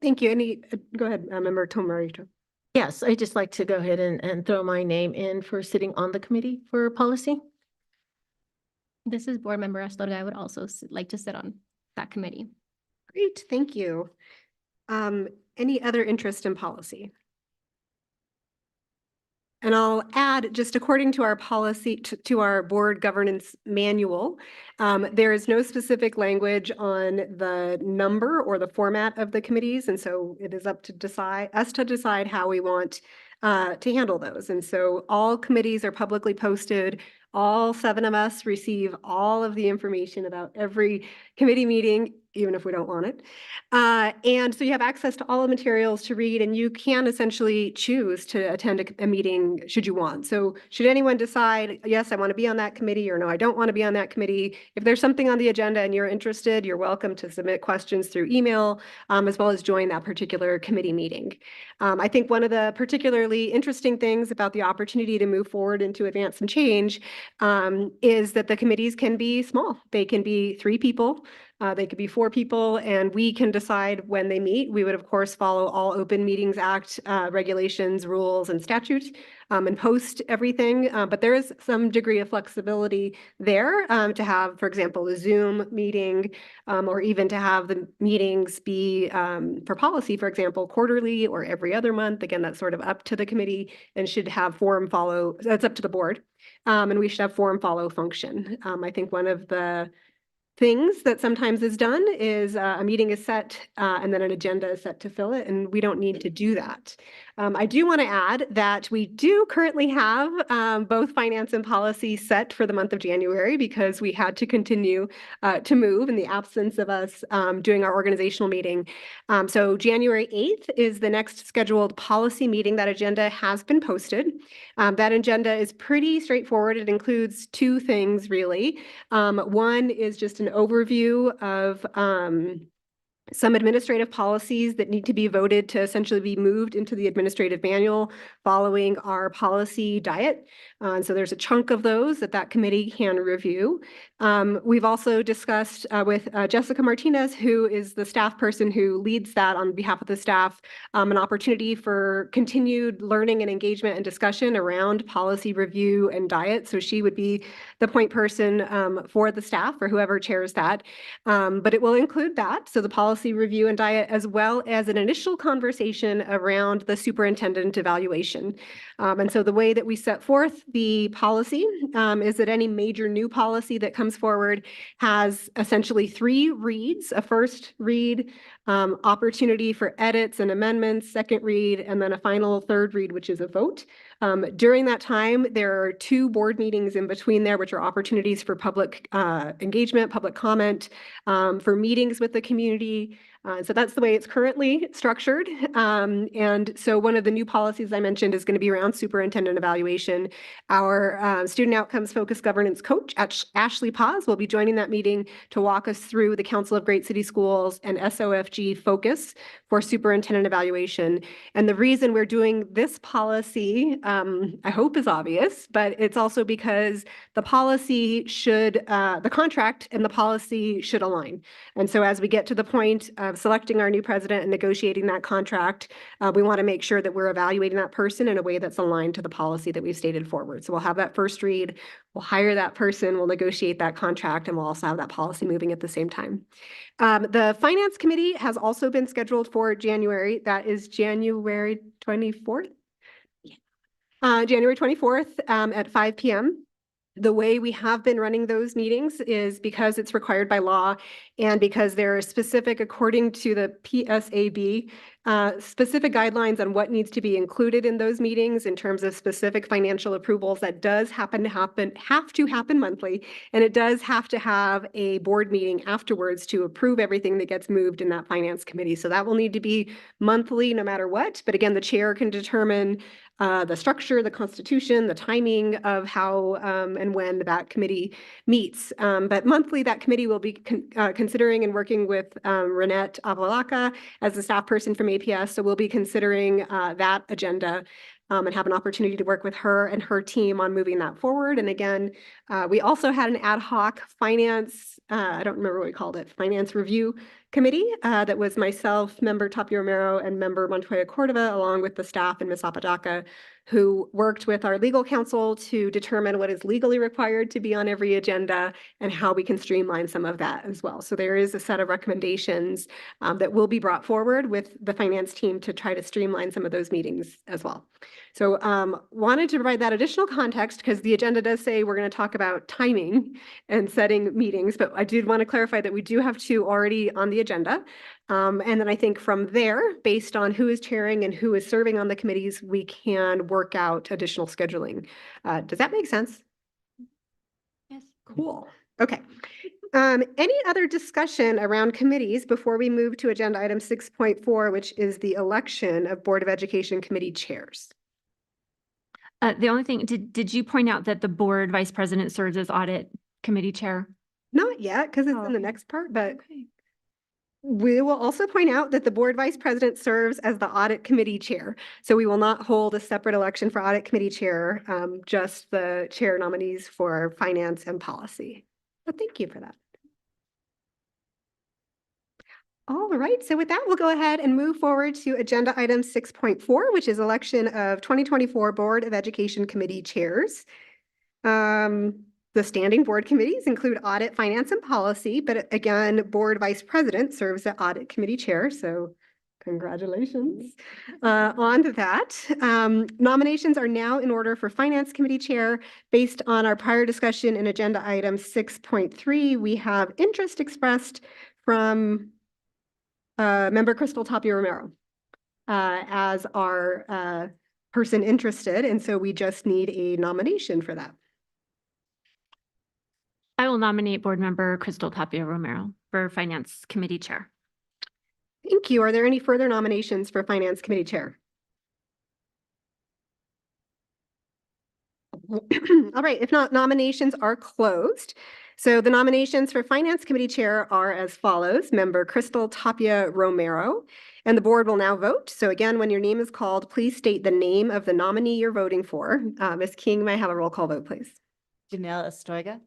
S16: Thank you. Go ahead, Member Tomarito.
S6: Yes, I'd just like to go ahead and throw my name in for sitting on the committee for policy.
S4: This is Board Member Astorga. I would also like to sit on that committee.
S16: Great, thank you. Any other interest in policy? And I'll add, just according to our policy, to our board governance manual, there is no specific language on the number or the format of the committees. And so it is up to us to decide how we want to handle those. And so all committees are publicly posted. All 7 of us receive all of the information about every committee meeting, even if we don't want it. And so you have access to all the materials to read, and you can essentially choose to attend a meeting should you want. So should anyone decide, yes, I want to be on that committee, or no, I don't want to be on that committee, if there's something on the agenda and you're interested, you're welcome to submit questions through email, as well as join that particular committee meeting. I think one of the particularly interesting things about the opportunity to move forward and to advance some change is that the committees can be small. They can be 3 people. They could be 4 people, and we can decide when they meet. We would, of course, follow all Open Meetings Act regulations, rules, and statutes, and post everything. But there is some degree of flexibility there to have, for example, a Zoom meeting, or even to have the meetings be for policy, for example, quarterly or every other month. Again, that's sort of up to the committee, and should have form follow. That's up to the board, and we should have form follow function. I think one of the things that sometimes is done is a meeting is set and then an agenda is set to fill it, and we don't need to do that. I do want to add that we do currently have both finance and policy set for the month of January, because we had to continue to move in the absence of us doing our organizational meeting. So January 8th is the next scheduled policy meeting. That agenda has been posted. That agenda is pretty straightforward. It includes 2 things, really. One is just an overview of some administrative policies that need to be voted to essentially be moved into the administrative manual following our policy diet. And so there's a chunk of those that committee can review. We've also discussed with Jessica Martinez, who is the staff person who leads that on behalf of the staff, an opportunity for continued learning and engagement and discussion around policy review and diet. So she would be the point person for the staff or whoever chairs that. But it will include that. So the policy review and diet, as well as an initial conversation around the superintendent evaluation. And so the way that we set forth the policy is that any major new policy that comes forward has essentially 3 reads: a first read, opportunity for edits and amendments, second read, and then a final third read, which is a vote. During that time, there are 2 board meetings in between there, which are opportunities for public engagement, public comment, for meetings with the community. So that's the way it's currently structured. And so one of the new policies I mentioned is going to be around superintendent evaluation. Our student outcomes focused governance coach, Ashley Paz, will be joining that meeting to walk us through the Council of Great City Schools and SOFG focus for superintendent evaluation. And the reason we're doing this policy, I hope is obvious, but it's also because the policy should, the contract and the policy should align. And so as we get to the point of selecting our new president and negotiating that contract, we want to make sure that we're evaluating that person in a way that's aligned to the policy that we've stated forward. So we'll have that first read, we'll hire that person, we'll negotiate that contract, and we'll also have that policy moving at the same time. The Finance Committee has also been scheduled for January. That is January 24th. January 24th at 5 p.m. The way we have been running those meetings is because it's required by law and because there are specific, according to the PSAB, specific guidelines on what needs to be included in those meetings in terms of specific financial approvals. That does have to happen monthly, and it does have to have a board meeting afterwards to approve everything that gets moved in that finance committee. So that will need to be monthly no matter what. But again, the chair can determine the structure, the constitution, the timing of how and when that committee meets. But monthly, that committee will be considering and working with Renette Avalaka as the staff person from APS. So we'll be considering that agenda and have an opportunity to work with her and her team on moving that forward. And again, we also had an ad hoc finance, I don't remember what we called it, finance review committee that was myself, member Tapia Romero, and member Montoya Cordova, along with the staff and Ms. Apodaca, who worked with our legal counsel to determine what is legally required to be on every agenda and how we can streamline some of that as well. So there is a set of recommendations that will be brought forward with the finance team to try to streamline some of those meetings as well. So wanted to provide that additional context because the agenda does say we're going to talk about timing and setting meetings, but I did want to clarify that we do have 2 already on the agenda. And then I think from there, based on who is chairing and who is serving on the committees, we can work out additional scheduling. Does that make sense?
S17: Yes.
S16: Cool. Okay. Any other discussion around committees before we move to agenda item 6.4, which is the election of Board of Education committee chairs?
S17: The only thing, did you point out that the board vice president serves as audit committee chair?
S16: Not yet, because it's in the next part, but we will also point out that the board vice president serves as the audit committee chair. So we will not hold a separate election for audit committee chair, just the chair nominees for finance and policy. But thank you for that. All right, so with that, we'll go ahead and move forward to agenda item 6.4, which is election of 2024 Board of Education Committee chairs. The standing board committees include audit, finance, and policy, but again, board vice president serves the audit committee chair, so congratulations on that. Nominations are now in order for finance committee chair. Based on our prior discussion in agenda item 6.3, we have interest expressed from member Crystal Tapia Romero as our person interested, and so we just need a nomination for that.
S17: I will nominate board member Crystal Tapia Romero for finance committee chair.
S16: Thank you. Are there any further nominations for finance committee chair? All right, if not, nominations are closed. So the nominations for Finance Committee Chair are as follows: Member Crystal Tapia Romero, and the board will now vote. So again, when your name is called, please state the name of the nominee you're voting for. Ms. King, may I have a roll call vote, please?
S9: Janelle Astorga,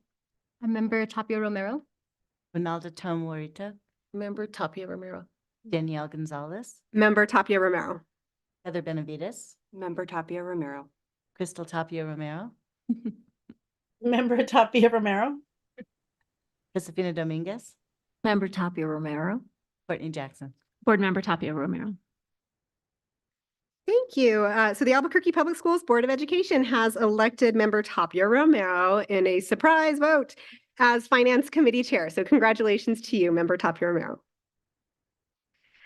S4: Member Tapia Romero.
S9: Ronaldo Morita,
S6: Member Tapia Romero.
S9: Danielle Gonzalez,
S16: Member Tapia Romero.
S9: Heather Benavides,
S8: Member Tapia Romero.
S9: Crystal Tapia Romero,
S18: Member Tapia Romero,
S9: Josefina Dominguez,
S10: Member Tapia Romero.
S9: Courtney Jackson.
S17: Board Member Tapia Romero.
S16: Thank you. So the Albuquerque Public Schools Board of Education has elected Member Tapia Romero in a surprise vote as Finance Committee Chair. So congratulations to you, Member Tapia Romero.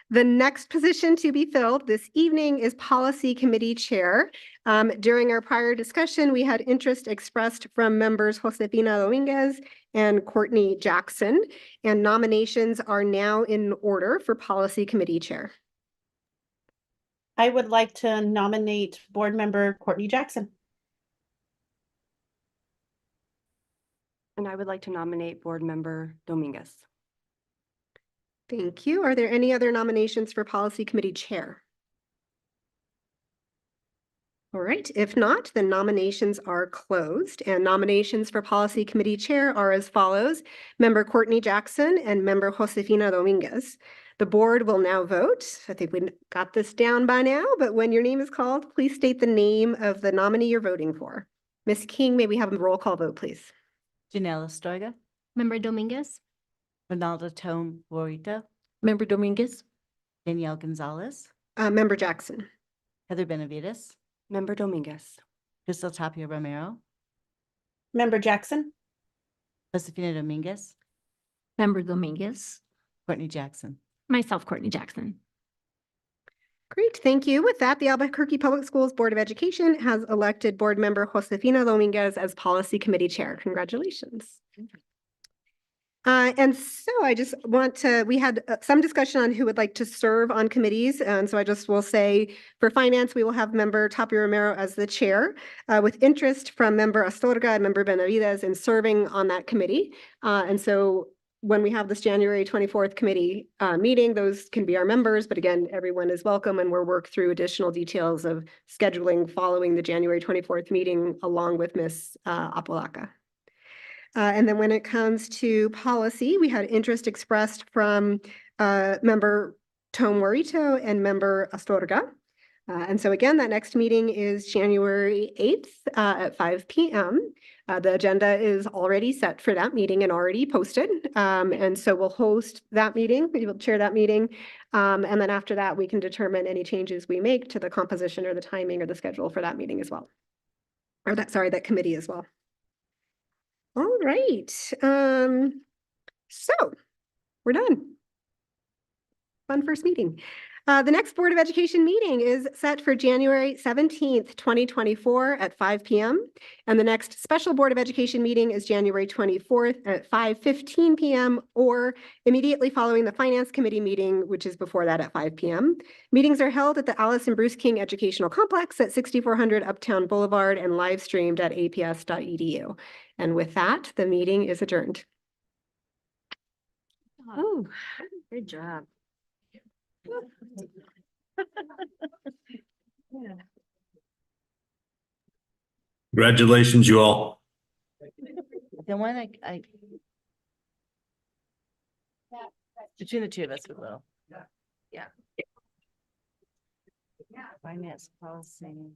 S16: The next position to be filled this evening is Policy Committee Chair. During our prior discussion, we had interest expressed from members Josefina Dominguez and Courtney Jackson, and nominations are now in order for Policy Committee Chair.
S18: I would like to nominate Board Member Courtney Jackson.
S8: And I would like to nominate Board Member Dominguez.
S16: Thank you. Are there any other nominations for Policy Committee Chair? All right, if not, then nominations are closed, and nominations for Policy Committee Chair are as follows: Member Courtney Jackson and Member Josefina Dominguez. The board will now vote. I think we got this down by now, but when your name is called, please state the name of the nominee you're voting for. Ms. King, may we have a roll call vote, please?
S9: Janelle Astorga,
S4: Member Dominguez.
S9: Ronaldo Morita,
S6: Member Dominguez.
S9: Danielle Gonzalez,
S16: Member Jackson.
S9: Heather Benavides,
S8: Member Dominguez.
S9: Crystal Tapia Romero,
S18: Member Jackson,
S9: Josefina Dominguez,
S10: Member Dominguez.
S9: Courtney Jackson.
S17: Myself, Courtney Jackson.
S16: Great, thank you. With that, the Albuquerque Public Schools Board of Education has elected Board Member Josefina Dominguez as Policy Committee Chair. Congratulations. And so I just want to, we had some discussion on who would like to serve on committees. And so I just will say for finance, we will have Member Tapia Romero as the chair, with interest from Member Astorga and Member Benavides in serving on that committee. And so when we have this January 24th committee meeting, those can be our members. But again, everyone is welcome, and we'll work through additional details of scheduling following the January 24th meeting along with Ms. Apolaca. And then when it comes to policy, we had interest expressed from Member Morito and Member Astorga. And so again, that next meeting is January 8th at 5 p.m. The agenda is already set for that meeting and already posted. And so we'll host that meeting, we will chair that meeting. And then after that, we can determine any changes we make to the composition or the timing or the schedule for that meeting as well. Or that, sorry, that committee as well. All right, so we're done. Fun first meeting. The next Board of Education meeting is set for January 17th, 2024 at 5 p.m. And the next special Board of Education meeting is January 24th at 5:15 p.m. or immediately following the Finance Committee meeting, which is before that at 5 p.m. Meetings are held at the Alice and Bruce King Educational Complex at 6400 Uptown Boulevard and live streamed at aps.edu. And with that, the meeting is adjourned.
S10: Oh, good job.
S3: Congratulations, you all.
S9: The one I between the two of us, we will. Yeah. Finance policy.